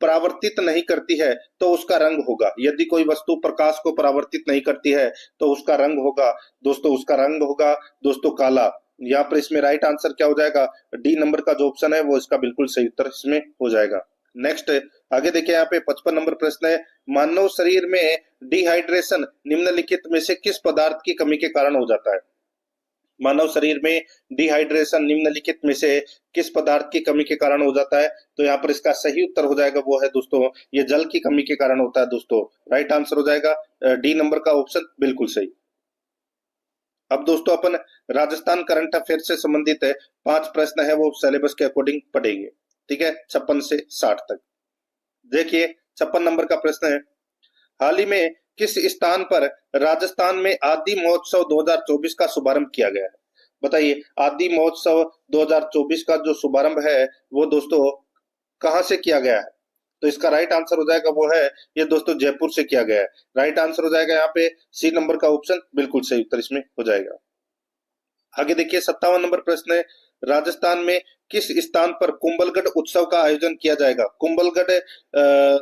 Speaker 1: परावर्तित नहीं करती है तो उसका रंग होगा। यदि कोई वस्तु प्रकाश को परावर्तित नहीं करती है तो उसका रंग होगा दोस्तों, उसका रंग होगा दोस्तों काला। यहाँ पर इसमें राइट आंसर क्या हो जाएगा? डी नंबर का जो ऑप्शन है वो इसका बिल्कुल सही उत्तर इसमें हो जाएगा। नेक्स्ट आगे देखिए, यहाँ पे 55 नंबर प्रश्न है, मानव शरीर में डिहाइड्रेशन निम्नलिखित में से किस पदार्थ की कमी के कारण हो जाता है? मानव शरीर में डिहाइड्रेशन निम्नलिखित में से किस पदार्थ की कमी के कारण हो जाता है? तो यहाँ पर इसका सही उत्तर हो जाएगा वो है दोस्तों, ये जल की कमी के कारण होता है दोस्तों। राइट आंसर हो जाएगा डी नंबर का ऑप्शन बिल्कुल सही। अब दोस्तों अपन राजस्थान करंट अफेयर से संबंधित 5 प्रश्न है वो सिलेबस के अकॉर्डिंग पढ़ेंगे, ठीक है, 56 से 60 तक। देखिए 56 नंबर का प्रश्न है, हाल ही में किस स्थान पर राजस्थान में आदि महोत्सव 2024 का शुभारंभ किया गया है? बताइए, आदि महोत्सव 2024 का जो शुभारंभ है वो दोस्तों कहां से किया गया है? तो इसका राइट आंसर हो जाएगा वो है ये दोस्तों जयपुर से किया गया है। राइट आंसर हो जाएगा यहाँ पे सी नंबर का ऑप्शन बिल्कुल सही उत्तर इसमें हो जाएगा। आगे देखिए 57 नंबर प्रश्न है, राजस्थान में किस स्थान पर कुंभलगढ़ उत्सव का आयोजन किया जाएगा? कुंभलगढ़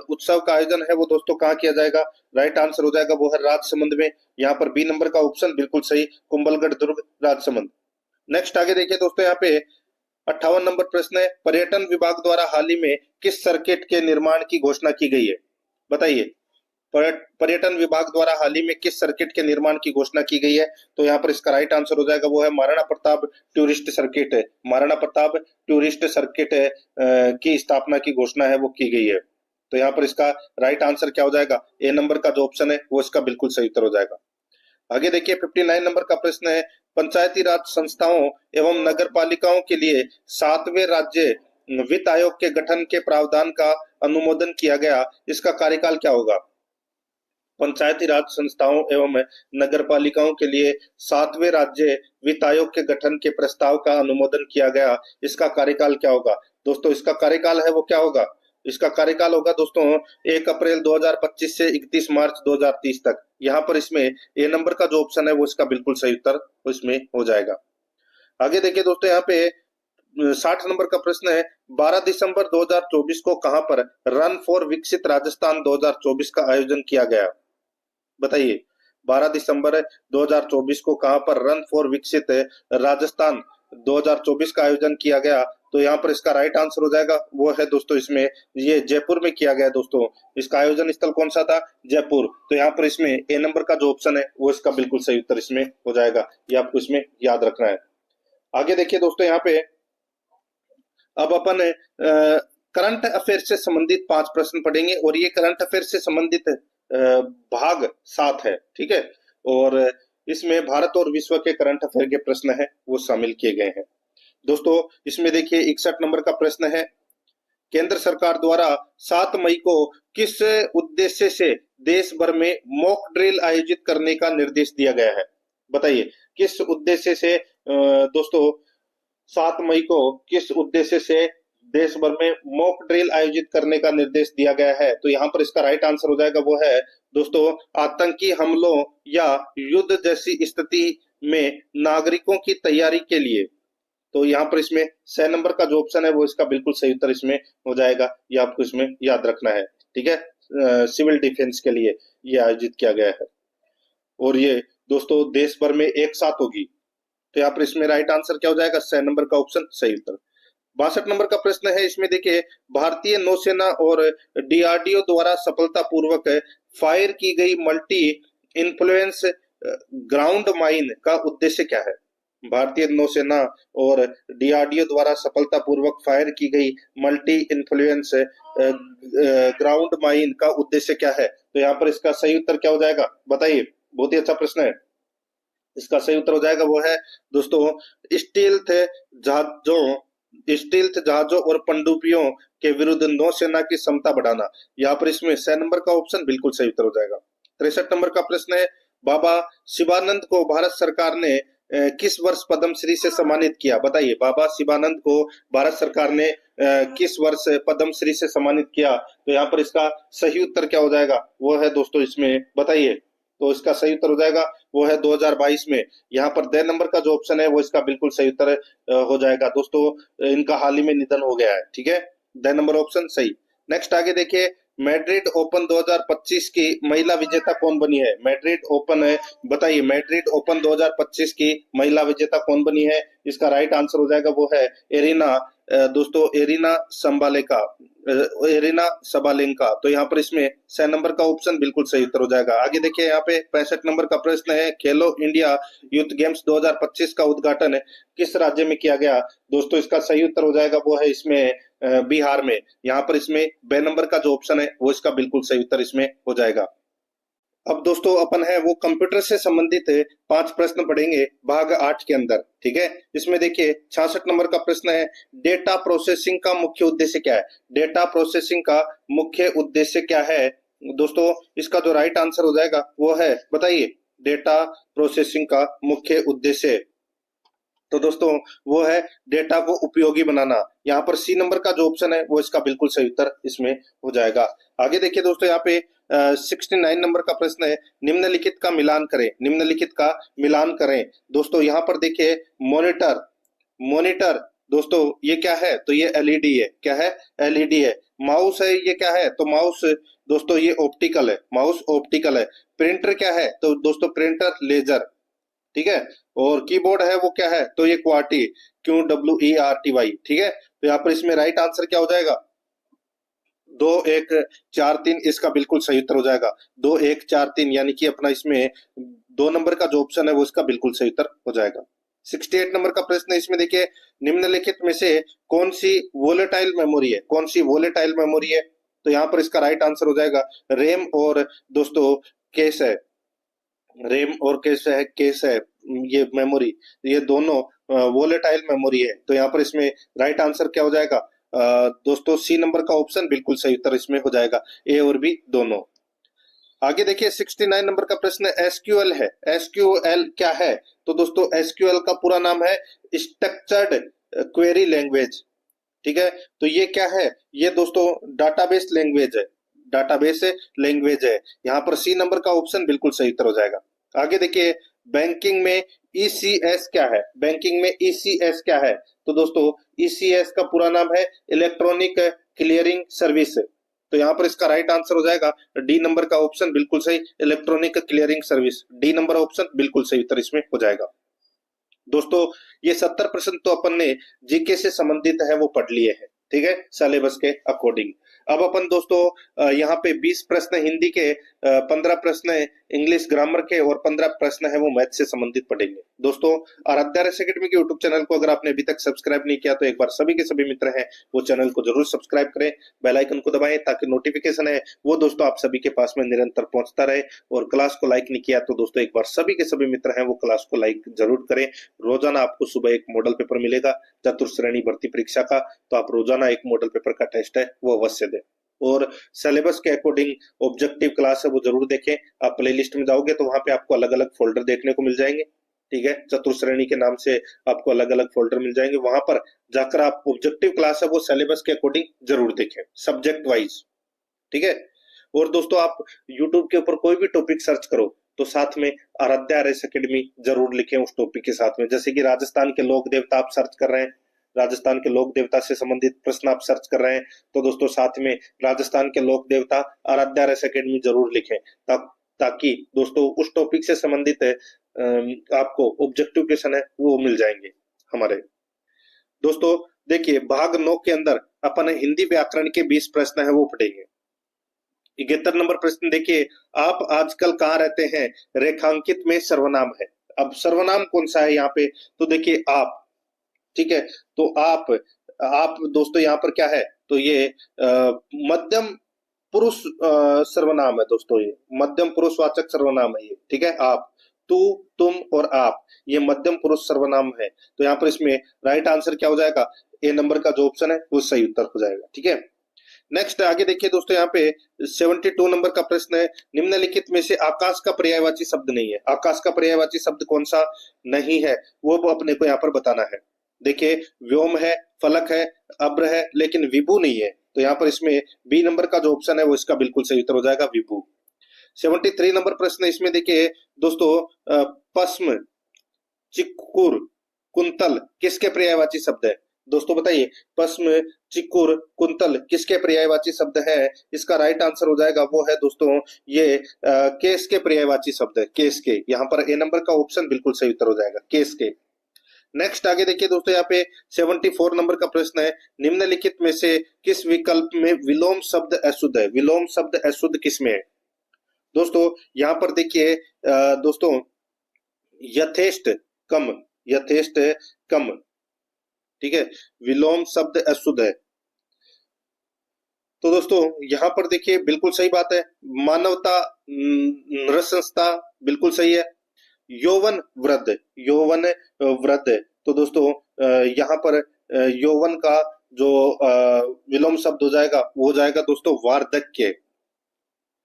Speaker 1: उत्सव का आयोजन है वो दोस्तों कहाँ किया जाएगा? राइट आंसर हो जाएगा वो है राजसमंद में। यहाँ पर बी नंबर का ऑप्शन बिल्कुल सही, कुंभलगढ़ दुर्ग राजसमंद। नेक्स्ट आगे देखिए दोस्तों, यहाँ पे 58 नंबर प्रश्न है, पर्यटन विभाग द्वारा हाल ही में किस सर्किट के निर्माण की घोषणा की गई है? बताइए, पर्यटन विभाग द्वारा हाल ही में किस सर्किट के निर्माण की घोषणा की गई है? तो यहाँ पर इसका राइट आंसर हो जाएगा वो है महाराणा प्रताप टूरिस्ट सर्किट है। महाराणा प्रताप टूरिस्ट सर्किट की स्थापना की घोषणा है वो की गई है। तो यहाँ पर इसका राइट आंसर क्या हो जाएगा? ए नंबर का जो ऑप्शन है वो इसका बिल्कुल सही उत्तर हो जाएगा। आगे देखिए 59 नंबर का प्रश्न है, पंचायती राज संस्थाओं एवं नगर पालिकाओं के लिए 7वें राज्य वित्त आयोग के गठन के प्रावधान का अनुमोदन किया गया, इसका कार्यकाल क्या होगा? पंचायती राज संस्थाओं एवं नगर पालिकाओं के लिए 7वें राज्य वित्त आयोग के गठन के प्रस्ताव का अनुमोदन किया गया, इसका कार्यकाल क्या होगा? दोस्तों इसका कार्यकाल है वो क्या होगा? इसका कार्यकाल होगा दोस्तों 1 अप्रैल 2025 से 31 मार्च 2030 तक। यहाँ पर इसमें ए नंबर का जो ऑप्शन है वो इसका बिल्कुल सही उत्तर इसमें हो जाएगा। आगे देखिए दोस्तों, यहाँ पे 60 नंबर का प्रश्न है, 12 दिसंबर 2024 को कहां पर रन फॉर विकसित राजस्थान 2024 का आयोजन किया गया? बताइए, 12 दिसंबर 2024 को कहां पर रन फॉर विकसित राजस्थान 2024 का आयोजन किया गया? तो यहाँ पर इसका राइट आंसर हो जाएगा वो है दोस्तों इसमें ये जयपुर में किया गया दोस्तों। इसका आयोजन स्थल कौन सा था? जयपुर। तो यहाँ पर इसमें ए नंबर का जो ऑप्शन है वो इसका बिल्कुल सही उत्तर इसमें हो जाएगा, ये आपको इसमें याद रखना है। आगे देखिए दोस्तों, यहाँ पे अब अपन करंट अफेयर से संबंधित 5 प्रश्न पढ़ेंगे और ये करंट अफेयर से संबंधित भाग 7 है, ठीक है, और इसमें भारत और विश्व के करंट अफेयर के प्रश्न है वो शामिल किए गए हैं दोस्तों। इसमें देखिए 61 नंबर का प्रश्न है, केंद्र सरकार द्वारा 7 मई को किस उद्देश्य से देश भर में मॉक ड्रिल आयोजित करने का निर्देश दिया गया है? बताइए, किस उद्देश्य से दोस्तों 7 मई को किस उद्देश्य से देश भर में मॉक ड्रिल आयोजित करने का निर्देश दिया गया है? तो यहाँ पर इसका राइट आंसर हो जाएगा वो है दोस्तों आतंकी हमलों या युद्ध जैसी स्थिति में नागरिकों की तैयारी के लिए। तो यहाँ पर इसमें 6 नंबर का जो ऑप्शन है वो इसका बिल्कुल सही उत्तर इसमें हो जाएगा, ये आपको इसमें याद रखना है, ठीक है। सिविल डिफेंस के लिए ये आयोजित किया गया है और ये दोस्तों देश भर में एक साथ होगी। तो यहाँ पर इसमें राइट आंसर क्या हो जाएगा? 6 नंबर का ऑप्शन सही उत्तर। 62 नंबर का प्रश्न है, इसमें देखिए भारतीय नौसेना और डीआरडीओ द्वारा सफलतापूर्वक फायर की गई मल्टी इन्फ्लुएंस ग्राउंड माइन का उद्देश्य क्या है? भारतीय नौसेना और डीआरडीओ द्वारा सफलतापूर्वक फायर की गई मल्टी इन्फ्लुएंस ग्राउंड माइन का उद्देश्य क्या है? तो यहाँ पर इसका सही उत्तर क्या हो जाएगा? बताइए, बहुत ही अच्छा प्रश्न है। इसका सही उत्तर हो जाएगा वो है दोस्तों स्टील्थ जहाजों और पनडुब्बियों के विरुद्ध नौसेना की क्षमता बढ़ाना। यहाँ पर इसमें 6 नंबर का ऑप्शन बिल्कुल सही उत्तर हो जाएगा। 63 नंबर का प्रश्न है, बाबा शिवानंद को भारत सरकार ने किस वर्ष पद्मश्री से सम्मानित किया? बताइए, बाबा शिवानंद को भारत सरकार ने किस वर्ष पद्मश्री से सम्मानित किया? तो यहाँ पर इसका सही उत्तर क्या हो जाएगा? वो है दोस्तों इसमें, बताइए। तो इसका सही उत्तर हो जाएगा वो है 2022 में। यहाँ पर द नंबर का जो ऑप्शन है वो इसका बिल्कुल सही उत्तर हो जाएगा दोस्तों। इनका हाल ही में निधन हो गया है, ठीक है। द नंबर ऑप्शन सही। नेक्स्ट आगे देखिए, मैड्रिड ओपन 2025 की महिला विजेता कौन बनी है? मैड्रिड ओपन है, बताइए मैड्रिड ओपन 2025 की महिला विजेता कौन बनी है? इसका राइट आंसर हो जाएगा वो है एरिना, दोस्तों एरिना संबालेका, एरिना सबालेंका। तो यहाँ पर इसमें 6 नंबर का ऑप्शन बिल्कुल सही उत्तर हो जाएगा। आगे देखिए, यहाँ पे 65 नंबर का प्रश्न है, खेलो इंडिया यूथ गेम्स 2025 का उद्घाटन किस राज्य में किया गया? दोस्तों इसका सही उत्तर हो जाएगा वो है इसमें बिहार में। यहाँ पर इसमें बे नंबर का जो ऑप्शन है वो इसका बिल्कुल सही उत्तर इसमें हो जाएगा। अब दोस्तों अपन है वो कंप्यूटर से संबंधित 5 प्रश्न पढ़ेंगे भाग 8 के अंदर, ठीक है। इसमें देखिए 66 नंबर का प्रश्न है, डेटा प्रोसेसिंग का मुख्य उद्देश्य क्या है? डेटा प्रोसेसिंग का मुख्य उद्देश्य क्या है? दोस्तों इसका जो राइट आंसर हो जाएगा वो है, बताइए, डेटा प्रोसेसिंग का मुख्य उद्देश्य तो दोस्तों वो है डेटा को उपयोगी बनाना। यहाँ पर सी नंबर का जो ऑप्शन है वो इसका बिल्कुल सही उत्तर इसमें हो जाएगा। आगे देखिए दोस्तों, यहाँ पे 69 नंबर का प्रश्न है, निम्नलिखित का मिलान करें। निम्नलिखित का मिलान करें। दोस्तों यहाँ पर देखिए, मॉनिटर, मॉनिटर दोस्तों ये क्या है? तो ये एलईडी है। क्या है? एलईडी है। माउस है, ये क्या है? तो माउस दोस्तों ये ऑप्टिकल है, माउस ऑप्टिकल है। प्रिंटर क्या है? तो दोस्तों प्रिंटर लेजर, ठीक है। और कीबोर्ड है वो क्या है? तो ये क्वार्टी, QWERTY, ठीक है। तो यहाँ पर इसमें राइट आंसर क्या हो जाएगा? 2 1 4 3 इसका बिल्कुल सही उत्तर हो जाएगा। 2 1 4 3 यानी कि अपना इसमें 2 नंबर का जो ऑप्शन है वो इसका बिल्कुल सही उत्तर हो जाएगा। 68 नंबर का प्रश्न है, इसमें देखिए, निम्नलिखित में से कौन सी वोलेटाइल मेमोरी है? कौन सी वोलेटाइल मेमोरी है? तो यहाँ पर इसका राइट आंसर हो जाएगा रैम और दोस्तों कैश है। रैम और केस है ये मेमोरी, ये दोनों वोलेटाइल मेमोरी है। तो यहाँ पर इसमें राइट आंसर क्या हो जाएगा? दोस्तों सी नंबर का ऑप्शन बिल्कुल सही उत्तर इसमें हो जाएगा, ए और बी दोनों। आगे देखिए 69 नंबर का प्रश्न एसक्यूएल है। एसक्यूएल क्या है? तो दोस्तों एसक्यूएल का पूरा नाम है स्ट्रक्चर्ड क्वेरी लैंग्वेज, ठीक है। तो ये क्या है? ये दोस्तों डाटाबेस लैंग्वेज है, डाटाबेस लैंग्वेज है। यहाँ पर सी नंबर का ऑप्शन बिल्कुल सही उत्तर हो जाएगा। आगे देखिए, बैंकिंग में ईसीएस क्या है? बैंकिंग में ईसीएस क्या है? तो दोस्तों ईसीएस का पूरा नाम है इलेक्ट्रॉनिक क्लियरिंग सर्विस। तो यहाँ पर इसका राइट आंसर हो जाएगा डी नंबर का ऑप्शन बिल्कुल सही, electronic clearing service. D number option बिल्कुल सही उत्तर इसमें हो जाएगा। दोस्तों ये 70 प्रश्न तो अपन ने जीके से संबंधित है वो पढ़ लिए हैं, ठीक है, सिलेबस के अकॉर्डिंग। अब अपन दोस्तों यहाँ पे 20 प्रश्न हिंदी के, 15 प्रश्न इंग्लिश ग्रामर के और 15 प्रश्न है वो मैथ से संबंधित पढ़ेंगे। दोस्तों आराध्या रेस एकेडमी के यूट्यूब चैनल को अगर आपने अभी तक सब्सक्राइब नहीं किया तो एक बार सभी के सभी मित्र हैं वो चैनल को जरूर सब्सक्राइब करें, बेल आइकन को दबाएं ताकि नोटिफिकेशन है वो दोस्तों आप सभी के पास में निरंतर पहुंचता रहे। और क्लास को लाइक नहीं किया तो दोस्तों एक बार सभी के सभी मित्र हैं वो क्लास को लाइक जरूर करें। रोजाना आपको सुबह एक मॉडल पेपर मिलेगा चतुर्श्रेणी भर्ती परीक्षा का, तो आप रोजाना एक मॉडल पेपर का टेस्ट है वो अवश्य दें। और सिलेबस के अकॉर्डिंग ऑब्जेक्टिव क्लास है वो जरूर देखें। आप प्लेलिस्ट में जाओगे तो वहां पे आपको अलग अलग फोल्डर देखने को मिल जाएंगे, ठीक है, चतुर्श्रेणी के नाम से आपको अलग अलग फोल्डर मिल जाएंगे। वहां पर जाकर आप ऑब्जेक्टिव क्लास है वो सिलेबस के अकॉर्डिंग जरूर देखें, सब्जेक्ट वाइज, ठीक है। और दोस्तों आप यूट्यूब के ऊपर कोई भी टॉपिक सर्च करो तो साथ में आराध्या रेस एकेडमी जरूर लिखें उस टॉपिक के साथ में। जैसे कि राजस्थान के लोक देवता आप सर्च कर रहे हैं, राजस्थान के लोक देवता से संबंधित प्रश्न आप सर्च कर रहे हैं तो दोस्तों साथ में राजस्थान के लोक देवता आराध्या रेस एकेडमी जरूर लिखें, ताकि दोस्तों उस टॉपिक से संबंधित आपको ऑब्जेक्टिव क्वेश्चन है वो मिल जाएंगे हमारे। दोस्तों देखिए भाग 9 के अंदर अपन हिंदी व्याकरण के 20 प्रश्न है वो पढ़ेंगे। 71 नंबर प्रश्न देखिए, आप आजकल कहाँ रहते हैं? रेखांकित में सर्वनाम है। अब सर्वनाम कौन सा है यहाँ पे? तो देखिए आप, ठीक है। तो आप दोस्तों यहाँ पर क्या है? तो ये मध्यम पुरुष सर्वनाम है दोस्तों, ये मध्यम पुरुषवाचक सर्वनाम है ये, ठीक है। आप, तू, तुम और आप ये मध्यम पुरुष सर्वनाम है। तो यहाँ पर इसमें राइट आंसर क्या हो जाएगा? ए नंबर का जो ऑप्शन है वो सही उत्तर हो जाएगा, ठीक है। नेक्स्ट आगे देखिए दोस्तों, यहाँ पे 72 नंबर का प्रश्न है, निम्नलिखित में से आकाश का पर्यायवाची शब्द नहीं है। आकाश का पर्यायवाची शब्द कौन सा नहीं है, वो अपने को यहाँ पर बताना है। देखिए, व्योम है, फलक है, अब्र है, लेकिन विभु नहीं है। तो यहाँ पर इसमें बी नंबर का जो ऑप्शन है वो इसका बिल्कुल सही उत्तर हो जाएगा, विभु। 73 नंबर प्रश्न इसमें देखिए दोस्तों, पश्म, चिक्कुर, कुंतल किसके पर्यायवाची शब्द है? दोस्तों बताइए, पश्म, चिक्कुर, कुंतल किसके पर्यायवाची शब्द है? इसका राइट आंसर हो जाएगा वो है दोस्तों ये केस के पर्यायवाची शब्द है, केस के। यहाँ पर ए नंबर का ऑप्शन बिल्कुल सही उत्तर हो जाएगा, केस के। नेक्स्ट आगे देखिए दोस्तों, यहाँ पे 74 नंबर का प्रश्न है, निम्नलिखित में से किस विकल्प में विलोम शब्द अशुद्ध है? विलोम शब्द अशुद्ध किसमें है? दोस्तों यहाँ पर देखिए दोस्तों, यथेष्ट, कम, यथेष्ट, कम, ठीक है, विलोम शब्द अशुद्ध है। तो दोस्तों यहाँ पर देखिए बिल्कुल सही बात है, मानवता, नृशंसता बिल्कुल सही है। यौवन वृद्ध, यौवन वृद्ध, तो दोस्तों यहाँ पर यौवन का जो विलोम शब्द हो जाएगा वो हो जाएगा दोस्तों वार्धक्य,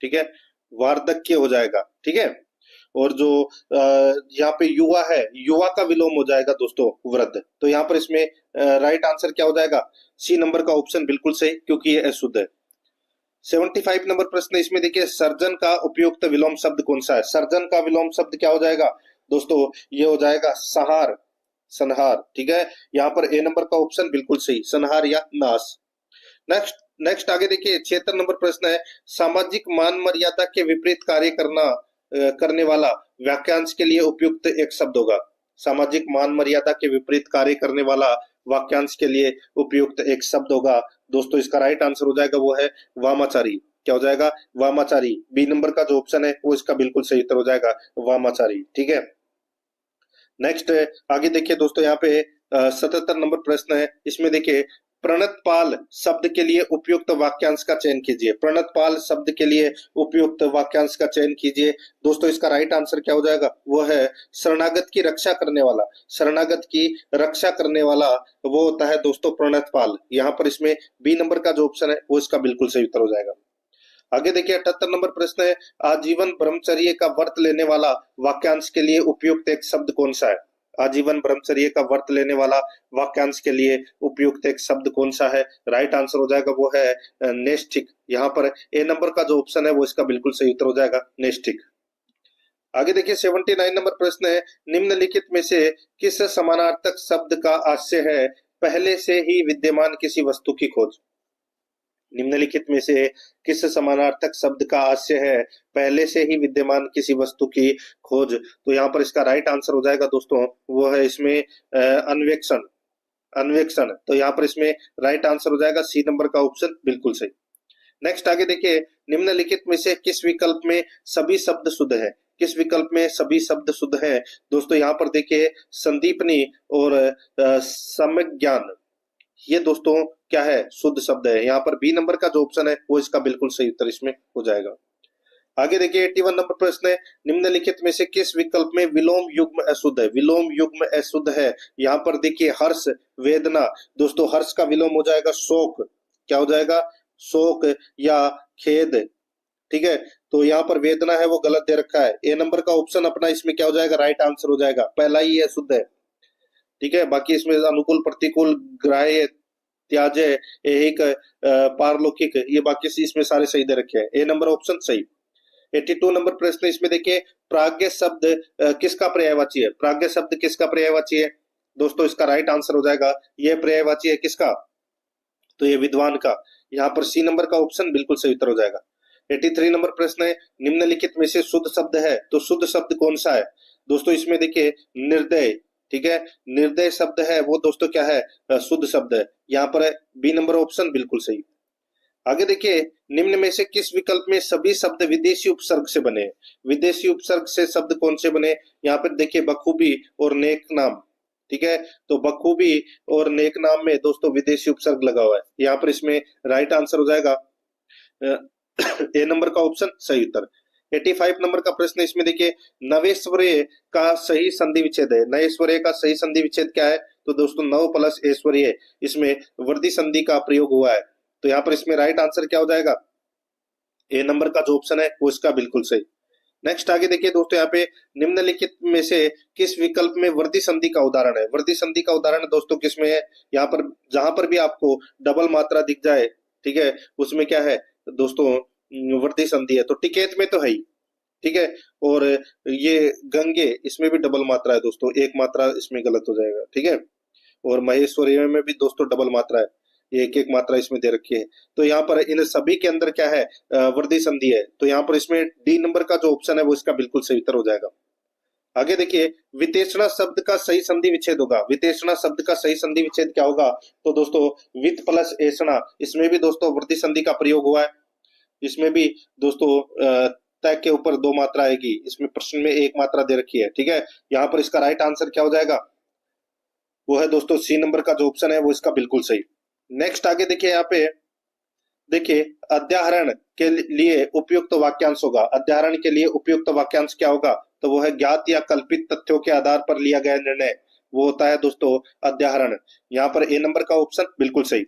Speaker 1: ठीक है, वार्धक्य हो जाएगा, ठीक है। और जो यहाँ पे युवा है, युवा का विलोम हो जाएगा दोस्तों वृद्ध। तो यहाँ पर इसमें राइट आंसर क्या हो जाएगा? सी नंबर का ऑप्शन बिल्कुल सही, क्योंकि ये अशुद्ध है। 75 नंबर प्रश्न इसमें देखिए, सर्जन का उपयुक्त विलोम शब्द कौन सा है? सर्जन का विलोम शब्द क्या हो जाएगा दोस्तों? ये हो जाएगा संहार, संहार, ठीक है। यहाँ पर ए नंबर का ऑप्शन बिल्कुल सही, संहार या नाश। नेक्स्ट आगे देखिए, 76 नंबर प्रश्न है, सामाजिक मान मर्यादा के विपरीत कार्य करने वाला वाक्यांश के लिए उपयुक्त एक शब्द होगा। सामाजिक मान मर्यादा के विपरीत कार्य करने वाला वाक्यांश के लिए उपयुक्त एक शब्द होगा दोस्तों, इसका राइट आंसर हो जाएगा वो है वामाचारी। क्या हो जाएगा? वामाचारी। बी नंबर का जो ऑप्शन है वो इसका बिल्कुल सही उत्तर हो जाएगा, वामाचारी, ठीक है। नेक्स्ट आगे देखिए दोस्तों, यहाँ पे 77 नंबर प्रश्न है, इसमें देखिए, प्रणतपाल शब्द के लिए उपयुक्त वाक्यांश का चयन कीजिए। प्रणतपाल शब्द के लिए उपयुक्त वाक्यांश का चयन कीजिए। दोस्तों इसका राइट आंसर क्या हो जाएगा? वो है शरणागत की रक्षा करने वाला। शरणागत की रक्षा करने वाला वो होता है दोस्तों प्रणतपाल। यहाँ पर इसमें बी नंबर का जो ऑप्शन है वो इसका बिल्कुल सही उत्तर हो जाएगा। आगे देखिए 78 नंबर प्रश्न है, आजीवन ब्रह्मचर्य का व्रत लेने वाला वाक्यांश के लिए उपयुक्त एक शब्द कौन सा है? आजीवन ब्रह्मचर्य का व्रत लेने वाला वाक्यांश के लिए उपयुक्त एक शब्द कौन सा है? राइट आंसर हो जाएगा वो है नैष्ठिक। यहाँ पर ए नंबर का जो ऑप्शन है वो इसका बिल्कुल सही उत्तर हो जाएगा, नैष्ठिक। आगे देखिए 79 नंबर प्रश्न है, निम्नलिखित में से किस समानार्थक शब्द का आशय है पहले से ही विद्यमान किसी वस्तु की खोज? निम्नलिखित में से किस समानार्थक शब्द का आशय है पहले से ही विद्यमान किसी वस्तु की खोज? तो यहाँ पर इसका राइट आंसर हो जाएगा दोस्तों वो है इसमें अन्वेक्षण, अन्वेक्षण। तो यहाँ पर इसमें राइट आंसर हो जाएगा सी नंबर का ऑप्शन बिल्कुल सही। नेक्स्ट आगे देखिए, निम्नलिखित में से किस विकल्प में सभी शब्द शुद्ध है? किस विकल्प में सभी शब्द शुद्ध है? दोस्तों यहाँ पर देखिए, संदीपनी और सम्यक ज्ञान, ये दोस्तों क्या है? शुद्ध शब्द है। यहाँ पर बी नंबर का जो ऑप्शन है वो इसका बिल्कुल सही उत्तर इसमें हो जाएगा। आगे देखिए 81 नंबर प्रश्न है, निम्नलिखित में से किस विकल्प में विलोम युग्म अशुद्ध है? विलोम युग्म अशुद्ध है। यहाँ पर देखिए हर्ष, वेदना, दोस्तों हर्ष का विलोम हो जाएगा शोक। क्या हो जाएगा? शोक या खेद, ठीक है। तो यहाँ पर वेदना है वो गलत दे रखा है। ए नंबर का ऑप्शन अपना इसमें क्या हो जाएगा? राइट आंसर हो जाएगा, पहला ही अशुद्ध है, ठीक है। बाकी इसमें अनुकूल, प्रतिकूल, ग्राह्य, त्याज्य, ऐहिक, पारलौकिक, ये बाकी इसमें सारे सही दे रखे हैं। ए नंबर ऑप्शन सही। 82 नंबर प्रश्न इसमें देखिए, प्राज्ञ शब्द किसका पर्यायवाची है? प्राज्ञ शब्द किसका पर्यायवाची है? दोस्तों इसका राइट आंसर हो जाएगा, ये पर्यायवाची है किसका? तो ये विद्वान का। यहाँ पर सी नंबर का ऑप्शन बिल्कुल सही उत्तर हो जाएगा। 83 नंबर प्रश्न है, निम्नलिखित में से शुद्ध शब्द है, तो शुद्ध शब्द कौन सा है? दोस्तों इसमें देखिए निर्दय, ठीक है, निर्दय शब्द है वो दोस्तों क्या है? शुद्ध शब्द है। यहाँ पर बी नंबर ऑप्शन बिल्कुल सही। आगे देखिए, निम्न में से किस विकल्प में सभी शब्द विदेशी उपसर्ग से बने? विदेशी उपसर्ग से शब्द कौन से बने? यहाँ पर देखिए बखूबी और नेक नाम, ठीक है। तो बखूबी और नेक नाम में दोस्तों विदेशी उपसर्ग लगा हुआ है। यहाँ पर इसमें राइट आंसर हो जाएगा ए नंबर का ऑप्शन सही उत्तर। 85 नंबर का प्रश्न इसमें देखिए, नवेश्वरीय का सही संधि विच्छेद है। नवेश्वरीय का सही संधि विच्छेद क्या है? तो दोस्तों नव प्लस ऐश्वर्य, इसमें वृद्धि संधि का प्रयोग हुआ है। तो यहाँ पर इसमें राइट आंसर क्या हो जाएगा, ए नंबर का जो ऑप्शन है वो इसका बिल्कुल सही। नेक्स्ट आगे देखिए दोस्तों, यहाँ पे निम्नलिखित में से किस विकल्प में वर्दी संधि का उदाहरण है। वर्दी संधि का उदाहरण दोस्तों किस में है, यहाँ पर जहां पर भी आपको डबल मात्रा दिख जाए, ठीक है, उसमें क्या है दोस्तों, वर्दी संधि है। तो टिकेत में तो है ही, ठीक है, और ये गंगे इसमें भी डबल मात्रा है दोस्तों, एक मात्रा इसमें गलत हो जाएगा, ठीक है, और महेश्वरी में भी दोस्तों डबल मात्रा है, एक एक मात्रा इसमें दे रखी है। तो यहाँ पर इन सभी के अंदर क्या है, वर्दी संधि है। तो यहाँ पर इसमें डी नंबर का जो ऑप्शन है वो इसका बिल्कुल सही उत्तर हो जाएगा। आगे देखिए, वितेषणा शब्द का सही संधि विच्छेद होगा। वितेषणा शब्द का सही संधि विच्छेद क्या होगा, तो दोस्तों वित प्लस एषणा, इसमें भी दोस्तों वर्दी संधि का प्रयोग हुआ है। इसमें भी दोस्तों तय के ऊपर दो मात्रा आएगी, इसमें प्रश्न में एक मात्रा दे रखी है, ठीक है। यहाँ पर इसका राइट आंसर क्या हो जाएगा, वो है दोस्तों सी नंबर का जो ऑप्शन है वो इसका बिल्कुल सही। नेक्स्ट आगे देखिए, यहाँ पे देखिए अध्याहरण के लिए उपयुक्त वाक्यांश होगा। अध्याहरण के लिए उपयुक्त वाक्यांश क्या होगा, तो वो है ज्ञात या कल्पित तथ्यों के आधार पर लिया गया निर्णय, वो होता है दोस्तों अध्याहरण। यहाँ पर ए नंबर का ऑप्शन बिल्कुल सही।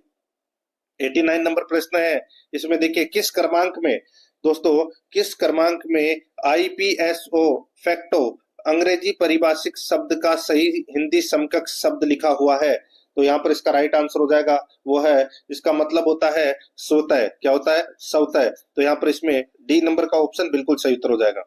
Speaker 1: 89 नंबर प्रश्न है, इसमें देखिए किस क्रमांक में दोस्तों, किस क्रमांक में आईपीएसओ फैक्टो अंग्रेजी परिभाषिक शब्द का सही हिंदी समकक्ष शब्द लिखा हुआ है। तो यहाँ पर इसका राइट आंसर हो जाएगा, वो है, इसका मतलब होता है स्वतः, क्या होता है, स्वतः। तो यहाँ पर इसमें डी नंबर का ऑप्शन बिल्कुल सही उत्तर हो जाएगा।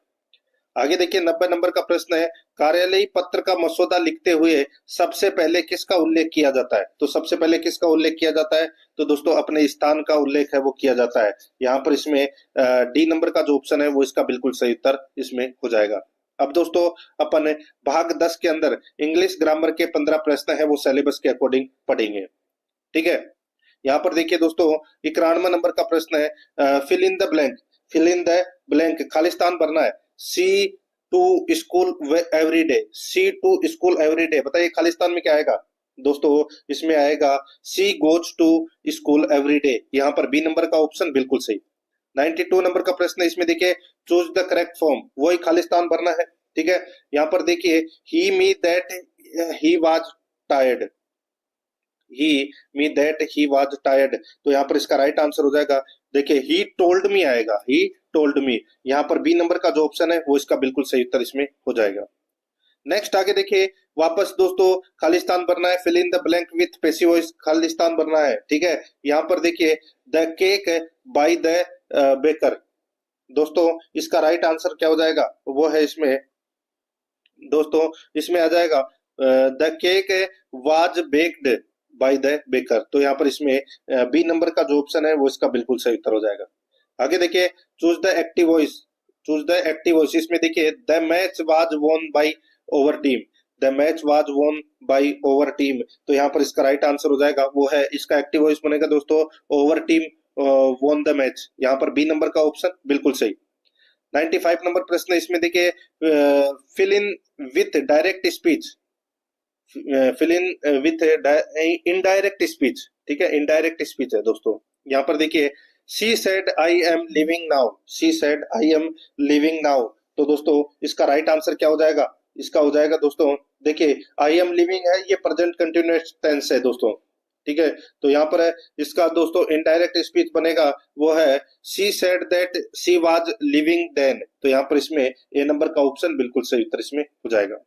Speaker 1: आगे देखिए 90 नंबर का प्रश्न है, कार्यालयी पत्र का मसौदा लिखते हुए सबसे पहले किसका उल्लेख किया जाता है। तो सबसे पहले किसका उल्लेख किया जाता है, तो दोस्तों अपने स्थान का उल्लेख है वो किया जाता है। यहाँ पर इसमें डी नंबर का जो ऑप्शन है वो इसका बिल्कुल सही उत्तर इसमें हो जाएगा। अब दोस्तों अपन भाग 10 के अंदर इंग्लिश ग्रामर के 15 प्रश्न है वो सिलेबस के अकॉर्डिंग पढ़ेंगे, ठीक है। यहाँ पर देखिए दोस्तों 91 नंबर का प्रश्न है, fill in the blank, fill in the blank, खालिस्तान भरना है। She to school every day, she to school every day, बताइए खालिस्तान में क्या आएगा दोस्तों, इसमें आएगा she goes to school every day. यहाँ पर बी नंबर का ऑप्शन बिल्कुल सही। 92 नंबर का प्रश्न है, इसमें देखिए चूज द करेक्ट फॉर्म, वही खालिस्तान भरना है, ठीक है। यहाँ पर देखिए he me that he was tired, he me that he was tired, तो यहाँ पर इसका राइट आंसर हो जाएगा, देखिए ही टोल्ड मी आएगा, ही टोल्ड मी। यहाँ पर बी नंबर का जो ऑप्शन है वो इसका बिल्कुल सही उत्तर इसमें हो जाएगा। नेक्स्ट आगे देखिए, वापस दोस्तों खालिस्तान भरना है, fill in the blank with passive voice, खालिस्तान भरना है, ठीक है। यहाँ पर देखिए the cake by the baker, दोस्तों इसका राइट आंसर क्या हो जाएगा, वो है इसमें दोस्तों, इसमें आ जाएगा the cake was baked bye the baker. तो यहाँ पर इसमें बी नंबर का जो ऑप्शन है वो इसका बिल्कुल सही उत्तर हो जाएगा। आगे देखिए choose the active voice, choose the active voice, इसमें देखिए the match was won by over team, the match was won by over team. तो यहाँ पर इसका राइट आंसर हो जाएगा, वो है, इसका एक्टिव वॉइस बनेगा दोस्तों over team won the match. यहाँ पर बी नंबर का ऑप्शन बिल्कुल सही। 95 नंबर प्रश्न, इसमें देखिए fill in with direct speech, fill in with indirect speech, ठीक है, इनडायरेक्ट स्पीच है दोस्तों। यहाँ पर देखिए she said I am living now, she said I am living now. तो दोस्तों इसका राइट आंसर क्या हो जाएगा, इसका हो जाएगा दोस्तों, देखिए आई एम लिविंग है, ये प्रेजेंट कंटिन्यूअस टेंस है दोस्तों, ठीक है। तो यहाँ पर इसका दोस्तों इनडायरेक्ट स्पीच बनेगा, वो है she said that she was living then. तो यहाँ पर इसमें ए नंबर का ऑप्शन बिल्कुल सही उत्तर इसमें हो जाएगा।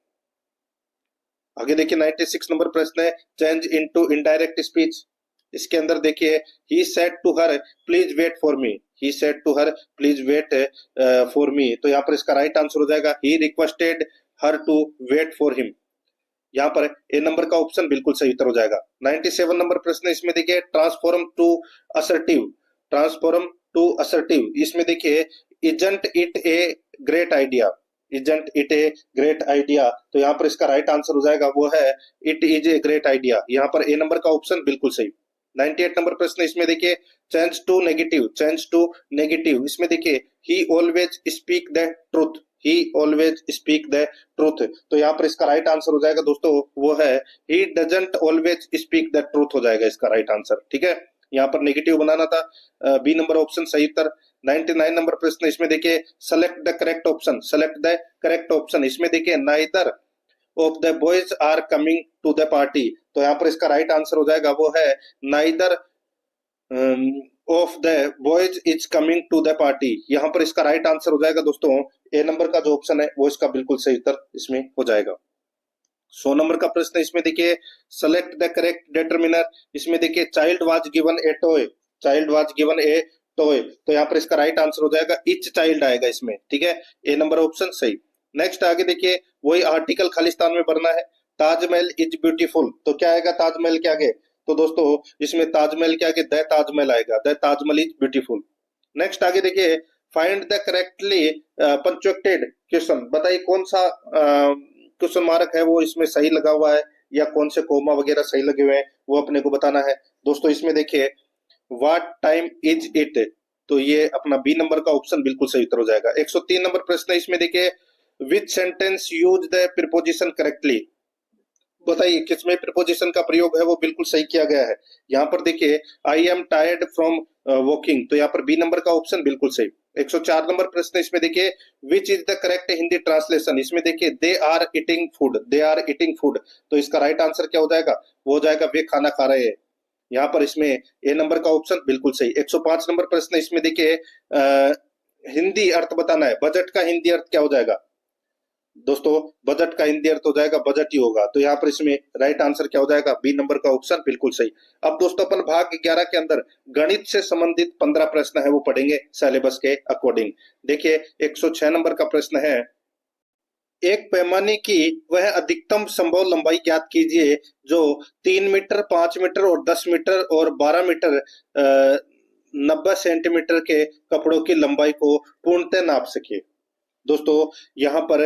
Speaker 1: आगे देखिए 96 नंबर प्रश्न है, चेंज इनटू इनडायरेक्ट स्पीच। इसके अंदर देखिए he said to her please wait for me, he said to her please wait for me. तो यहाँ पर इसका राइट आंसर हो जाएगा he requested her to wait for him. यहाँ पर ए नंबर का ऑप्शन बिल्कुल सही उत्तर हो जाएगा। 97 नंबर प्रश्न, इसमें देखिए transform to assertive, transform to assertive, इसमें देखिए isn't it a great idea, isn't it a great idea. तो यहाँ पर इसका राइट आंसर हो जाएगा, वो है it is a great idea. यहाँ पर ए नंबर का ऑप्शन बिल्कुल सही। 98 नंबर प्रश्न, इसमें देखिए change to negative, change to negative, इसमें देखिए he always speak the truth, he always speak the truth. तो यहाँ पर इसका राइट आंसर हो जाएगा दोस्तों, वो है he doesn't always speak the truth हो जाएगा इसका राइट आंसर, ठीक है। यहाँ पर नेगेटिव बनाना था, बी नंबर ऑप्शन सही उत्तर। 99 नंबर प्रश्न, इसमें देखिए select the correct option, select the correct option, इसमें देखिए neither of the boys are coming to the party. तो यहाँ पर इसका राइट आंसर हो जाएगा, वो है neither of the boys is coming to the party. यहाँ पर इसका राइट आंसर हो जाएगा दोस्तों ए नंबर का जो ऑप्शन है वो इसका बिल्कुल सही उत्तर इसमें हो जाएगा। 100 नंबर का प्रश्न इसमें देखिए सेलेक्ट द करेक्ट डिटरमिनर। इसमें देखिए child was given A toy, child was given A toy, तो यहाँ पर इसका राइट आंसर हो जाएगा इच चाइल्ड आएगा इसमें, ठीक है, ए नंबर ऑप्शन सही। नेक्स्ट आगे देखिए वही आर्टिकल खालिस्तान में भरना है। ताजमहल इज ब्यूटीफुल, तो क्या आएगा ताजमहल के आगे, तो दोस्तों इसमें ताजमहल के आगे द ताजमहल आएगा, the Taj Mahal is beautiful. Next आगे देखिए find the correctly punctuated question, बताइए कौन सा क्वेश्चन मार्क है वो इसमें सही लगा हुआ है या कौन से कोमा वगैरह सही लगे हुए हैं वो अपने को बताना है। दोस्तों इसमें देखिए व्हाट टाइम इज इट, तो ये अपना बी नंबर का ऑप्शन बिल्कुल सही उत्तर हो जाएगा। 103 नंबर प्रश्न है इसमें देखिए विच sentence use the preposition correctly, बताइए किसमें प्रीपोजिशन का प्रयोग है वो बिल्कुल सही किया गया है। यहाँ पर देखिए I am tired from walking, तो यहाँ पर बी नंबर का ऑप्शन बिल्कुल सही। 104 नंबर प्रश्न इसमें देखिए which is the correct Hindi translation, इसमें देखिए they are eating food, they are eating food, तो इसका राइट आंसर क्या हो जाएगा, वो हो जाएगा वे खाना खा रहे हैं। यहाँ पर इसमें ए नंबर का ऑप्शन बिल्कुल सही। 105 नंबर प्रश्न इसमें देखिए हिंदी अर्थ बताना है, बजट का हिंदी अर्थ क्या हो जाएगा, दोस्तों बजट का हिंदी अर्थ हो जाएगा बजट ही होगा, तो यहाँ पर इसमें राइट आंसर क्या हो जाएगा, बी नंबर का ऑप्शन बिल्कुल सही। अब दोस्तों अपन भाग 11 के अंदर गणित से संबंधित 15 प्रश्न है वो पढ़ेंगे सिलेबस के अकॉर्डिंग। देखिए 106 नंबर का प्रश्न है एक पैमाने की वह अधिकतम संभव लंबाई ज्ञात कीजिए जो 3 मीटर, 5 मीटर और 10 मीटर और 12 मीटर 90 सेंटीमीटर के कपड़ों की लंबाई को पूर्णतः नाप सके। दोस्तों यहाँ पर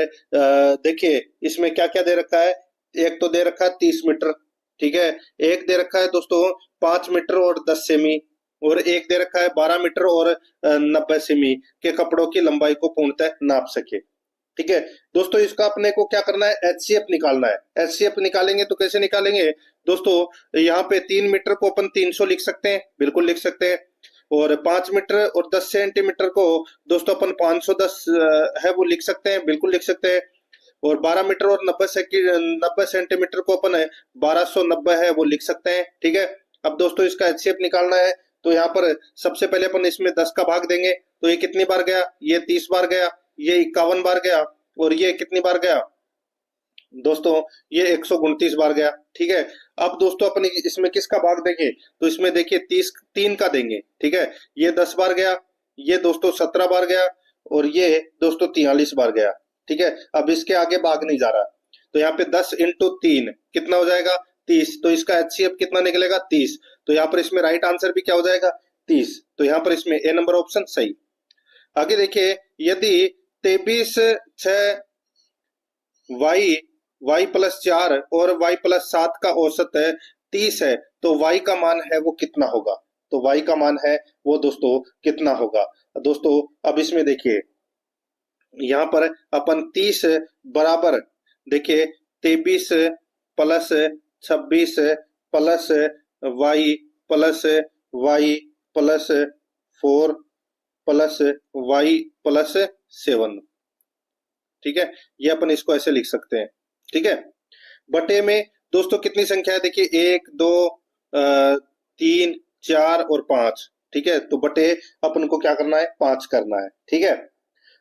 Speaker 1: देखिए इसमें क्या क्या दे रखा है, एक तो दे रखा है 30 मीटर, ठीक है, एक दे रखा है दोस्तों 5 मीटर और 10 सेमी, और एक दे रखा है 12 मीटर और 90 सेमी के कपड़ों की लंबाई को पूर्णतः नाप सके, ठीक है। दोस्तों इसका अपने को क्या करना है, एचसीएफ निकालना है। एचसीएफ निकालेंगे तो कैसे निकालेंगे दोस्तों, यहाँ पे 3 मीटर को अपन 300 लिख सकते हैं, बिल्कुल लिख सकते हैं, और 5 मीटर और 10 सेंटीमीटर को दोस्तों अपन 510 है वो लिख सकते हैं, बिल्कुल लिख सकते हैं, और 12 मीटर और 90 सेंटीमीटर को अपन 1290 है वो लिख सकते हैं, ठीक है। अब दोस्तों इसका एचसीएफ निकालना है तो यहाँ पर सबसे पहले अपन इसमें 10 का भाग देंगे, तो ये कितनी बार गया, ये 30 बार गया, ये 51 बार गया, और ये कितनी बार गया दोस्तों, ये 129 बार गया, ठीक है। अब दोस्तों अपन इसमें किसका भाग देंगे, तो इसमें देखिए 30 3 का देंगे, ठीक है, ये 10 बार गया, ये दोस्तों 17 बार गया, और ये दोस्तों 43 बार गया, ठीक है। अब इसके आगे भाग नहीं जा रहा, तो यहाँ पे 10 इंटू 3 कितना हो जाएगा 30, तो इसका एचसीएफ कितना निकलेगा 30, तो यहाँ पर इसमें राइट आंसर भी क्या हो जाएगा 30, तो यहाँ पर इसमें ए नंबर ऑप्शन सही। आगे देखिए यदि 23 6 y प्लस 4 और y प्लस 7 का औसत 30 है तो y का मान है वो कितना होगा, तो y का मान है वो दोस्तों कितना होगा। दोस्तों अब इसमें देखिए यहाँ पर अपन 30 बराबर देखिए 23 plus 26 plus y plus y plus 4 plus y plus 7, ठीक है, ये अपन इसको ऐसे लिख सकते हैं, ठीक है। बटे में दोस्तों कितनी संख्या है, देखिए 1 2 3 4 और 5, ठीक है, तो बटे अपन को क्या करना है 5 करना है, ठीक है।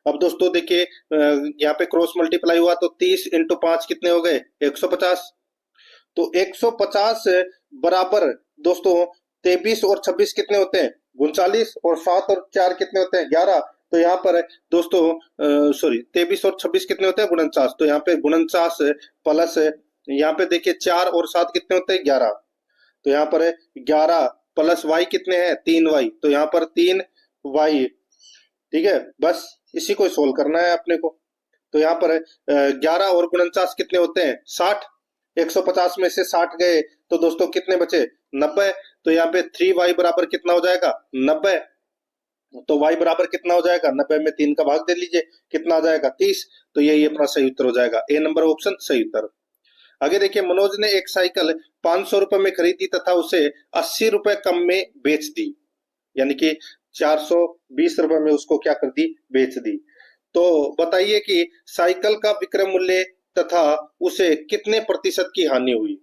Speaker 1: अब दोस्तों देखिए यहाँ पे क्रॉस मल्टीप्लाई हुआ तो 30 इंटू 5 कितने हो गए 150, तो 150 बराबर दोस्तों 23 और 26 कितने होते हैं 39, और 7 और 4 कितने होते हैं 11, तो यहाँ पर दोस्तों सॉरी 23 और 26 कितने होते हैं 49, तो यहाँ पे 49 प्लस यहाँ पे देखिए 4 और 7 कितने होते हैं 11, तो यहाँ पर 11 प्लस y कितने हैं 3y, तो यहाँ पर 3y, ठीक है, बस इसी को सोल्व करना है अपने को। तो यहाँ पर 11 और 49 कितने होते हैं 60, 150 में से 60 गए तो दोस्तों कितने बचे 90, तो यहाँ पे 3y बराबर कितना हो जाएगा 90, तो y बराबर कितना हो जाएगा 90 में 3 का भाग दे लीजिए कितना आ जाएगा 30, तो यही अपना सही उत्तर हो जाएगा, ए नंबर ऑप्शन सही उत्तर। आगे देखिए मनोज ने एक साइकिल 500 रुपए में खरीदी तथा उसे 80 रुपए कम में बेच दी, यानी कि 420 रुपए में उसको क्या कर दी बेच दी, तो बताइए कि साइकिल का विक्रय मूल्य तथा उसे कितने प्रतिशत की हानि हुई।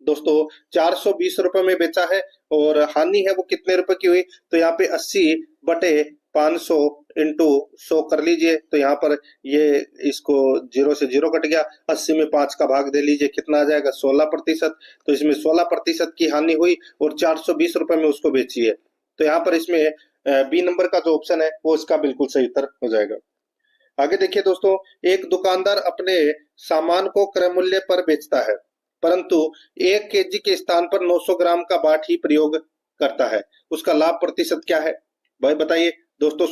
Speaker 1: दोस्तों 420 रुपए में बेचा है और हानि है वो कितने रुपए की हुई, तो यहाँ पे 80/500 इंटू 100 कर लीजिए। तो यहाँ पर ये इसको 0 से 0 कट गया, 80 में 5 का भाग दे लीजिए, कितना आ जाएगा 16%। तो इसमें 16% की हानि हुई और 420 रुपए में उसको बेची है। तो यहाँ पर इसमें बी नंबर का जो ऑप्शन है वो इसका बिल्कुल सही उत्तर हो जाएगा। आगे देखिए दोस्तों, एक दुकानदार अपने सामान को क्रय मूल्य पर बेचता है, परंतु 1 केजी के स्थान पर 900 ग्राम का बाट ही प्रयोग करता है। उसका लाभ प्रतिशत क्या है? भाई बताइए दोस्तों,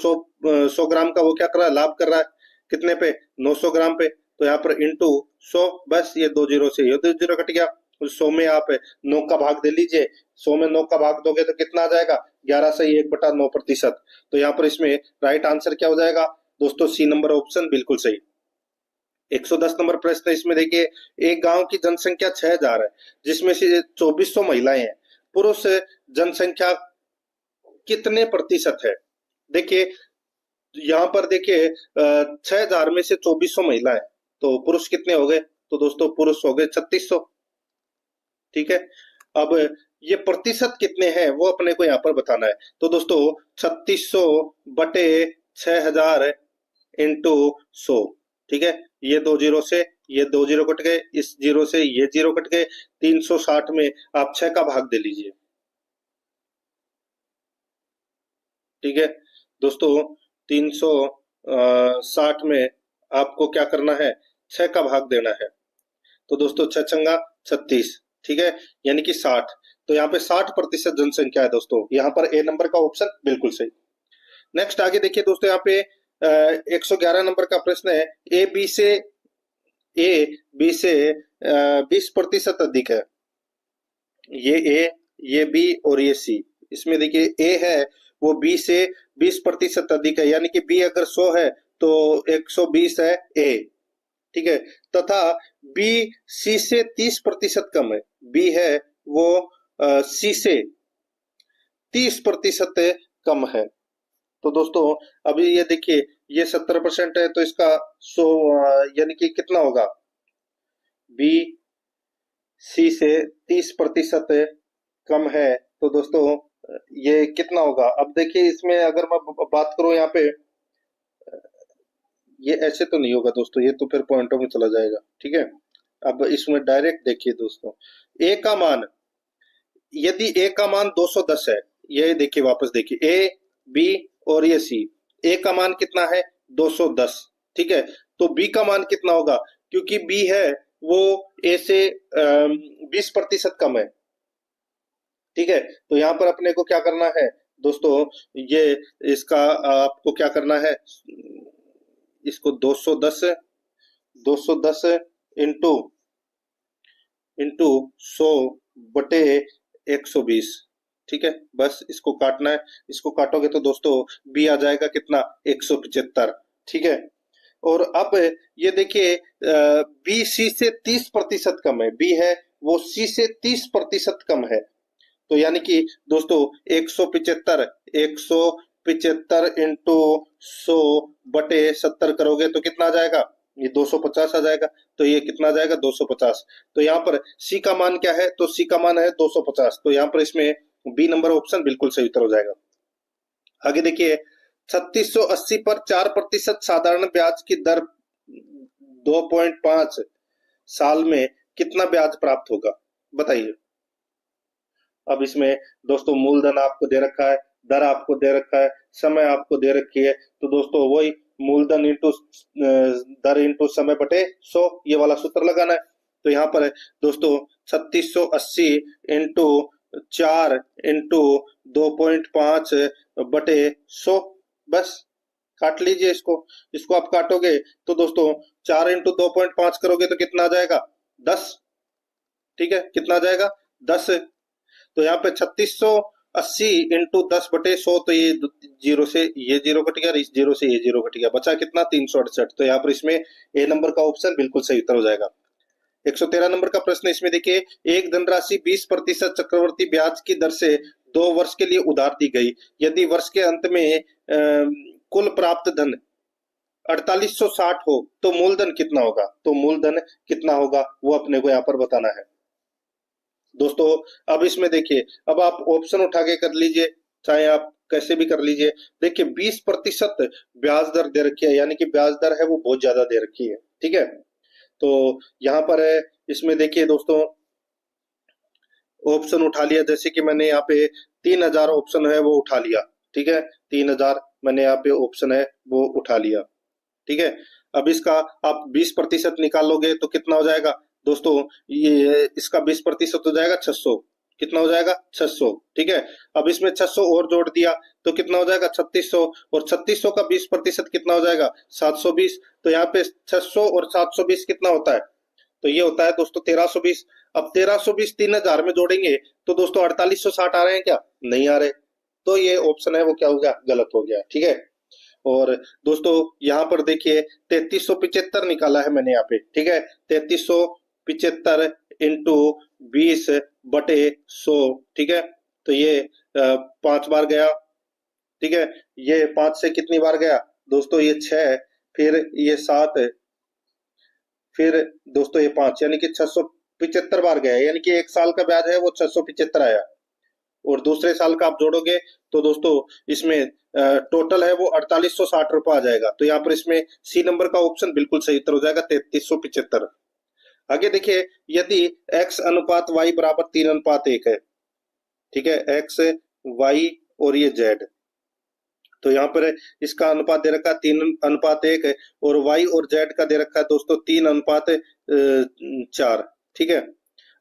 Speaker 1: 100 ग्राम का वो क्या कर रहा है, लाभ कर रहा है कितने पे, 900 ग्राम पे। तो यहाँ पर इंटू 100, बस ये 2 जीरो से ये 2 जीरो कट गया। 100 में आप 9 का भाग दे लीजिए, 100 में 9 का भाग दोगे तो कितना आ जाएगा, 11 सही 1/9%। तो यहाँ पर इसमें राइट आंसर क्या हो जाएगा दोस्तों, सी नंबर ऑप्शन बिल्कुल सही। 110 नंबर प्रश्न है, इसमें देखिए, एक गांव की जनसंख्या 6000 है, जिसमें से 2400 महिलाएं हैं। पुरुष जनसंख्या कितने प्रतिशत है? देखिए यहाँ पर देखिए 6000 में से 2400 महिलाएं, तो पुरुष कितने हो गए, तो दोस्तों पुरुष हो गए 3600। ठीक है, अब ये प्रतिशत कितने हैं वो अपने को यहाँ पर बताना है। तो दोस्तों 3600/6000 इंटू 100, ठीक है, ये 2 जीरो से ये 2 जीरो कट गए, इस जीरो से ये जीरो कट गए, 360 में आप 6 का भाग दे लीजिए। ठीक है दोस्तों, 360 में आपको क्या करना है, 6 का भाग देना है। तो दोस्तों 6 छंगा 36, ठीक है, यानी कि 60। तो यहाँ पे 60% जनसंख्या है दोस्तों, यहाँ पर ए नंबर का ऑप्शन बिल्कुल सही। नेक्स्ट आगे देखिए दोस्तों, यहाँ पे 111 नंबर का प्रश्न है, ए बी से 20% अधिक है। ये ए, ये बी और ये सी। इसमें देखिए ए है वो बी से 20% अधिक है, यानी कि बी अगर 100 है तो 120 है ए, ठीक है, तथा बी सी से 30% कम है। बी है वो सी से 30% कम है। तो दोस्तों अभी ये देखिए, ये 70% है, तो इसका 100 यानी कि कितना होगा, बी सी से 30% कम है। तो दोस्तों ये कितना होगा, अब देखिए इसमें अगर मैं बात करूं यहाँ पे, ये ऐसे तो नहीं होगा दोस्तों, ये तो फिर पॉइंटों में चला जाएगा। ठीक है, अब इसमें डायरेक्ट देखिए दोस्तों, ए का मान, यदि ए का मान 210 है, ये देखिए वापस देखिए, ए बी और ये सी, ए का मान कितना है 210, ठीक है, तो बी का मान कितना होगा, क्योंकि बी है वो ए से 20% कम है। ठीक है, तो यहाँ पर अपने को क्या करना है दोस्तों, ये इसका आपको क्या करना है, इसको 210 इंटू इंटू 100/120, ठीक है, बस इसको काटना है। इसको काटोगे तो दोस्तों बी आ जाएगा कितना, 175। ठीक है, और अब ये देखिए बी सी से 30% कम है, बी है वो सी से 30% कम है। तो यानी कि दोस्तों 175 इंटू 100/70 करोगे तो कितना आ जाएगा, ये 250 आ जाएगा। तो ये कितना आ जाएगा 250। तो यहाँ पर सी का मान क्या है, तो सी का मान है 250। तो यहाँ पर इसमें बी नंबर ऑप्शन बिल्कुल सही उत्तर हो जाएगा। आगे देखिए, 3680 पर 4% साधारण ब्याज की दर 2.5 साल में कितना ब्याज प्राप्त होगा, बताइए। अब इसमें दोस्तों मूलधन आपको दे रखा है, दर आपको दे रखा है, समय आपको दे रखी है। तो दोस्तों वही मूलधन इंटू दर इंटू समय बटे 100, ये वाला सूत्र लगाना है। तो यहाँ पर दोस्तों 3680 इंटू 4 इंटू 2.5/100, बस काट लीजिए इसको। इसको आप काटोगे तो दोस्तों 4 इंटू 2.5 करोगे तो कितना आ जाएगा 10, ठीक है, कितना आ जाएगा 10। तो यहाँ पे 3680 इंटू 10/100, तो ये जीरो से ये जीरो कट गया, इस जीरो से ये जीरो कट गया, बचा कितना 368। तो यहाँ पर इसमें ए नंबर का ऑप्शन बिल्कुल सही उत्तर हो जाएगा। 113 नंबर का प्रश्न, इसमें देखिए, एक धनराशि 20% चक्रवर्ती ब्याज की दर से 2 वर्ष के लिए उधार दी गई। यदि वर्ष के अंत में कुल प्राप्त धन 4860 हो तो मूलधन कितना होगा, तो मूलधन कितना होगा वो अपने को यहाँ पर बताना है। दोस्तों अब इसमें देखिए, अब आप ऑप्शन उठा के कर लीजिए, चाहे आप कैसे भी कर लीजिए। देखिए 20% ब्याज दर दे रखी है, यानी कि ब्याज दर है वो बहुत ज्यादा दे रखी है, ठीक है। तो यहाँ पर है, इसमें देखिए दोस्तों ऑप्शन उठा लिया, जैसे कि मैंने यहाँ पे 3000 ऑप्शन है वो उठा लिया, ठीक है। 3000 मैंने यहाँ पे ऑप्शन है वो उठा लिया, ठीक है। अब इसका आप 20% निकालोगे तो कितना हो जाएगा दोस्तों, ये इसका 20% हो जाएगा 600। कितना हो जाएगा 600, ठीक है। अब इसमें 600 और जोड़ दिया तो कितना हो जाएगा 3600, और 3600 का 20% कितना हो जाएगा 720। तो यहाँ पे 600 और 720 कितना होता है, तो ये होता है दोस्तों 1320। अब 1320 3000 में जोड़ेंगे तो दोस्तों 4860 आ रहे हैं क्या, नहीं आ रहे। तो ये ऑप्शन है वो क्या हो गया, गलत हो गया, ठीक है। और दोस्तों यहाँ पर देखिए 3375 निकाला है मैंने यहाँ पे, ठीक है। 3375 इंटू 20/100, ठीक है। तो ये 5 बार गया, ठीक है। ये 5 से कितनी बार गया दोस्तों, ये 6, फिर ये 7, फिर दोस्तों ये 5, यानी कि 675 बार गया, यानी कि 1 साल का ब्याज है वो 675 आया। और दूसरे साल का आप जोड़ोगे तो दोस्तों इसमें टोटल है वो 4860 रुपये आ जाएगा। तो यहाँ पर इसमें सी नंबर का ऑप्शन बिल्कुल सही उत्तर हो जाएगा, 3375। आगे देखिए, यदि x अनुपात y बराबर 3:1 है, ठीक है, x y और ये z, तो यहाँ पर इसका अनुपात दे रखा है 3:1 है, और y और z का दे रखा है दोस्तों 3:4, ठीक है।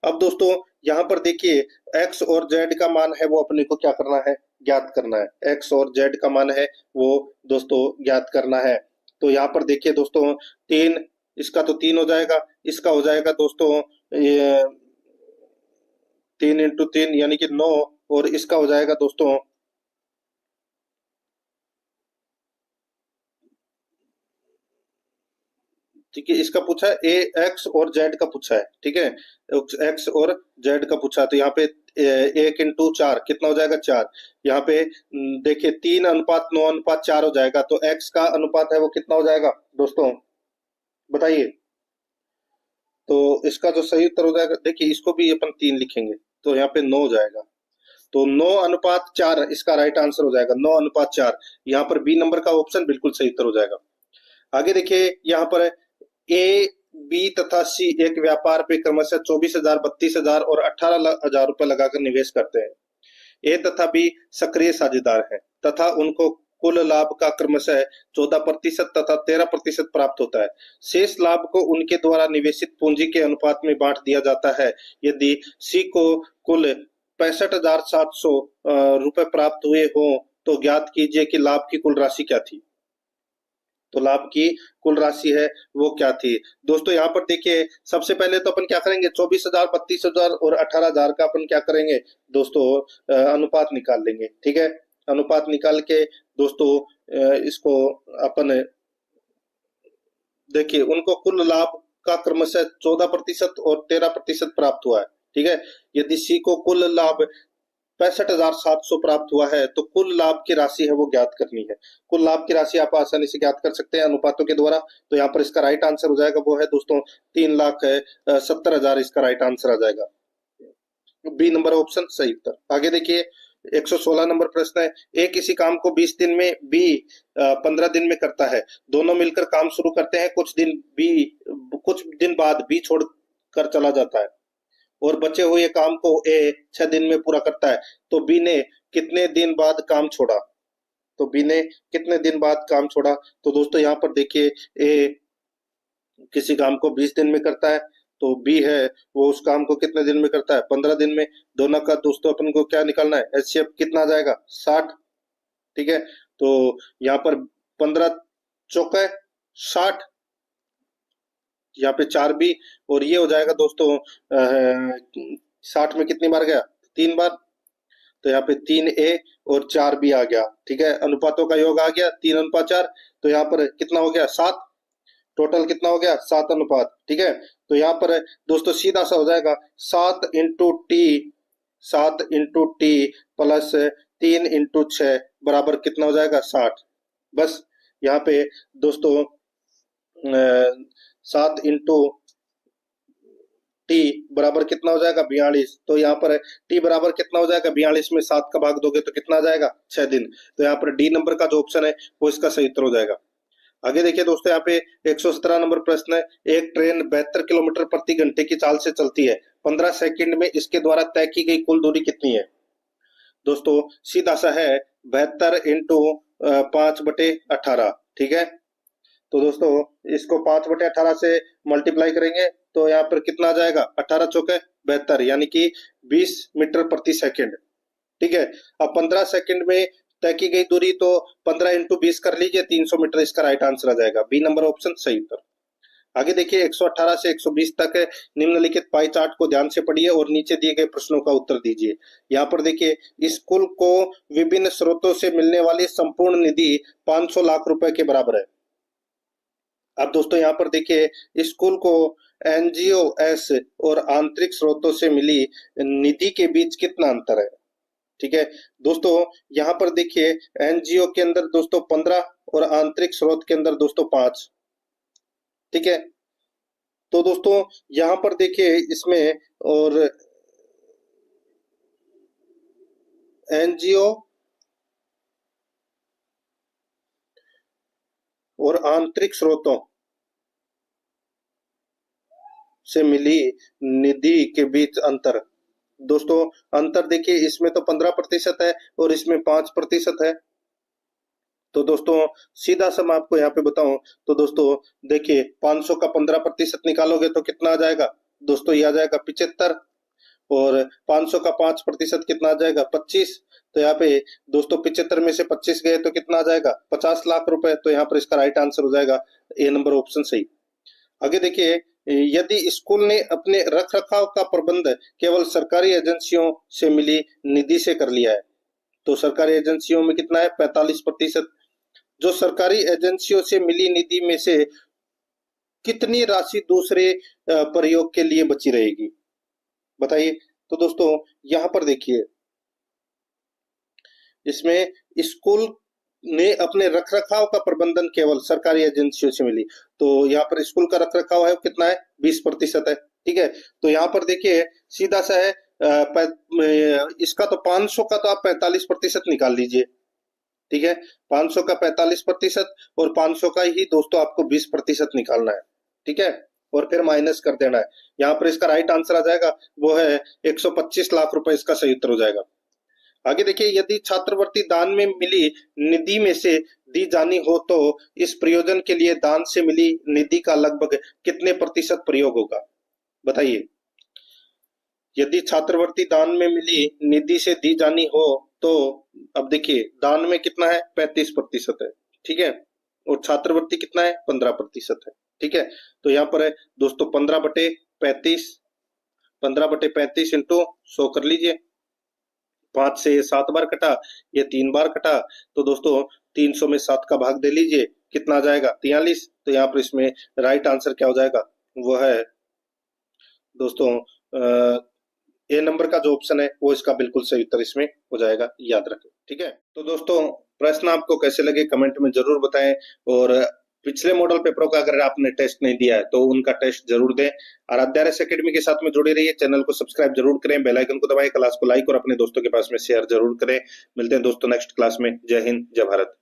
Speaker 1: अब दोस्तों यहाँ पर देखिए x और z का मान है वो अपने को क्या करना है, ज्ञात करना है। x और z का मान है वो दोस्तों ज्ञात करना है। तो यहाँ पर देखिए दोस्तों 3, इसका तो 3 हो जाएगा, इसका हो जाएगा दोस्तों ये 3 × 3 यानी कि 9, और इसका हो जाएगा दोस्तों, ठीक है, इसका पूछा है ए एक्स और जेड का पूछा है, ठीक है। एक्स और जेड का पूछा, तो यहाँ पे 1 × 4 कितना हो जाएगा 4। यहाँ पे देखिए 3:9:4 हो जाएगा, तो एक्स का अनुपात है वो कितना हो जाएगा दोस्तों, बताइए। तो इसका जो सही उत्तर हो जाएगा, देखिए इसको भी अपन 3 लिखेंगे तो यहाँ पे 9 हो जाएगा। तो 9:4 इसका राइट आंसर हो जाएगा, 9:4। यहाँ पर बी नंबर का ऑप्शन बिल्कुल सही उत्तर हो जाएगा। आगे देखिए यहाँ पर ए, बी तथा सी एक व्यापार पे क्रमशः 24,000, 32,000 और 18,000 रुपए लगाकर निवेश करते हैं। ए तथा बी सक्रिय साझेदार हैं तथा उनको कुल लाभ का क्रमशः 14% तथा 13% प्राप्त होता है। शेष लाभ को उनके द्वारा निवेशित पूंजी के अनुपात में बांट दिया जाता है। यदि सी को कुल 65,700 रुपए प्राप्त हुए हों तो ज्ञात कीजिए कि लाभ की कुल राशि क्या थी। तो लाभ की कुल राशि है वो क्या थी दोस्तों। यहाँ पर देखिए सबसे पहले तो अपन क्या करेंगे, 24,000, 32,000 और 18,000 का अपन क्या करेंगे दोस्तों, अनुपात निकाल लेंगे, ठीक है। अनुपात निकाल के दोस्तों इसको अपन देखिए उनको कुल लाभ का क्रमशः 14% और 13% प्राप्त हुआ है, ठीक है। यदि सी को कुल लाभ 65,700 प्राप्त हुआ है तो कुल लाभ की राशि है वो ज्ञात करनी है। कुल लाभ की राशि आप आसानी से ज्ञात कर सकते हैं अनुपातों के द्वारा। तो यहाँ पर इसका राइट आंसर हो जाएगा वो है दोस्तों 3,70,000 इसका राइट आंसर आ जाएगा, बी नंबर ऑप्शन सही उत्तर। आगे देखिए 116 नंबर प्रश्न है, ए किसी काम को 20 दिन में, बी 15 दिन में करता है। दोनों मिलकर काम शुरू करते हैं, कुछ दिन बाद बी छोड़ कर चला जाता है और बचे हुए काम को ए 6 दिन में पूरा करता है। तो बी ने कितने दिन बाद काम छोड़ा, तो बी ने कितने दिन बाद काम छोड़ा। तो दोस्तों यहाँ पर देखिए ए किसी काम को 20 दिन में करता है, तो बी है वो उस काम को कितने दिन में करता है, 15 दिन में। दोनों का दोस्तों अपन को क्या निकालना है, एचसीएफ कितना आ जाएगा 60, ठीक है। तो यहाँ पर 15 चौके 60, यहाँ पे 4 बी, और ये हो जाएगा दोस्तों 60 में कितनी बार गया, 3 बार। तो यहाँ पे 3A और 4B आ गया, ठीक है। अनुपातों का योग आ गया 3:4। तो यहाँ पर कितना हो गया 7, टोटल कितना हो गया 7 अनुपात, ठीक है। तो यहाँ पर दोस्तों सीधा सा हो जाएगा 7 × T प्लस 3 × 6 बराबर कितना हो जाएगा 60। बस यहाँ पे दोस्तों 7 × टी बराबर कितना हो जाएगा 42। तो यहाँ पर टी बराबर कितना हो जाएगा 42 में 7 का भाग दोगे तो कितना आ जाएगा 6 दिन। तो यहाँ पर डी नंबर का जो ऑप्शन है वो इसका सही उत्तर हो जाएगा। आगे देखिए दोस्तों, यहाँ पे 117 नंबर प्रश्न है। एक ट्रेन 72 किलोमीटर प्रति घंटे की चाल से चलती है, 15 सेकंड में इसके द्वारा तय की गई कुल दूरी कितनी है। दोस्तों सीधा सा है 72 इंटू 5/18, ठीक है। तो दोस्तों इसको 5/18 से मल्टीप्लाई करेंगे तो यहाँ पर कितना आ जाएगा 18 चौके 72, यानी कि 20 मीटर प्रति सेकंड, ठीक है। अब 15 सेकंड में तय की गई दूरी, तो 15 इंटू 20 कर लीजिए, 300 मीटर इसका राइट आंसर आ जाएगा। बी नंबर ऑप्शन सही उत्तर। आगे देखिए 118 से 120 तक निम्नलिखित पाई चार्ट को ध्यान से पढ़िए और नीचे दिए गए प्रश्नों का उत्तर दीजिए। यहाँ पर देखिए स्कूल को विभिन्न स्रोतों से मिलने वाली संपूर्ण निधि 500 लाख रुपए के बराबर है। अब दोस्तों यहाँ पर देखिए स्कूल को एनजीओएस और आंतरिक स्रोतों से मिली निधि के बीच कितना अंतर है, ठीक है। दोस्तों यहाँ पर देखिए एनजीओ के अंदर दोस्तों 15 और आंतरिक स्रोत के अंदर दोस्तों 5, ठीक है। तो दोस्तों यहाँ पर देखिए इसमें और एनजीओ और आंतरिक स्रोतों से मिली निधि के बीच अंतर, दोस्तों अंतर देखिए इसमें तो 15% है और इसमें 5% है। तो दोस्तों सीधा सा मैं आपको यहाँ पे बताऊं तो दोस्तों देखिए 500 का 15% निकालोगे तो कितना आ जाएगा दोस्तों, ये आ जाएगा 75, और 500 का 5% कितना आ जाएगा 25। तो यहाँ पे दोस्तों 75 में से 25 गए तो कितना आ जाएगा 50 लाख रुपए। तो यहाँ पर इसका राइट आंसर हो जाएगा ए नंबर ऑप्शन सही। आगे देखिए यदि स्कूल ने अपने रख रखाव का प्रबंध केवल सरकारी एजेंसियों से मिली निधि से कर लिया है, तो सरकारी एजेंसियों में कितना है 45%। जो सरकारी एजेंसियों से मिली निधि में से कितनी राशि दूसरे प्रयोग के लिए बची रहेगी, बताइए। तो दोस्तों यहाँ पर देखिए इसमें स्कूल ने अपने रखरखाव का प्रबंधन केवल सरकारी एजेंसियों से मिली, तो यहाँ पर स्कूल का रखरखाव है कितना है 20% है, ठीक है। तो यहाँ पर देखिए सीधा सा है इसका तो 500 का तो आप 45% निकाल लीजिए, ठीक है। 500 का 45% और 500 का ही दोस्तों आपको 20% निकालना है, ठीक है, और फिर माइनस कर देना है। यहाँ पर इसका राइट आंसर आ जाएगा वो है 125 लाख रुपए, इसका सही उत्तर हो जाएगा। आगे देखिए यदि छात्रवृत्ति दान में मिली निधि में से दी जानी हो तो इस प्रयोजन के लिए दान से मिली निधि का लगभग कितने प्रतिशत प्रयोग होगा, बताइए। यदि छात्रवृत्ति दान में मिली निधि से दी जानी हो तो अब देखिए दान में कितना है 35% है, ठीक है, और छात्रवृत्ति कितना है 15% है, ठीक है। तो यहाँ पर है दोस्तों 15/35, 15/35 इंटू 100 कर लीजिए, 5 से 7 बार कटा, ये 3 बार कटा, तो दोस्तों 300 में 7 का भाग दे लीजिए, कितना आ जाएगा 43। तो यहाँ पर इसमें राइट आंसर क्या हो जाएगा वो है दोस्तों ए नंबर का जो ऑप्शन है वो इसका बिल्कुल सही उत्तर इसमें हो जाएगा, याद रखें, ठीक है। तो दोस्तों प्रश्न आपको कैसे लगे कमेंट में जरूर बताएं, और पिछले मॉडल पेपरों का अगर आपने टेस्ट नहीं दिया है तो उनका टेस्ट जरूर दें। आराध्या रेस एकेडमी के साथ में जुड़े रहिए, चैनल को सब्सक्राइब जरूर करें, बेल आइकन को दबाएं, क्लास को लाइक और अपने दोस्तों के पास में शेयर जरूर करें। मिलते हैं दोस्तों नेक्स्ट क्लास में। जय हिंद, जय भारत।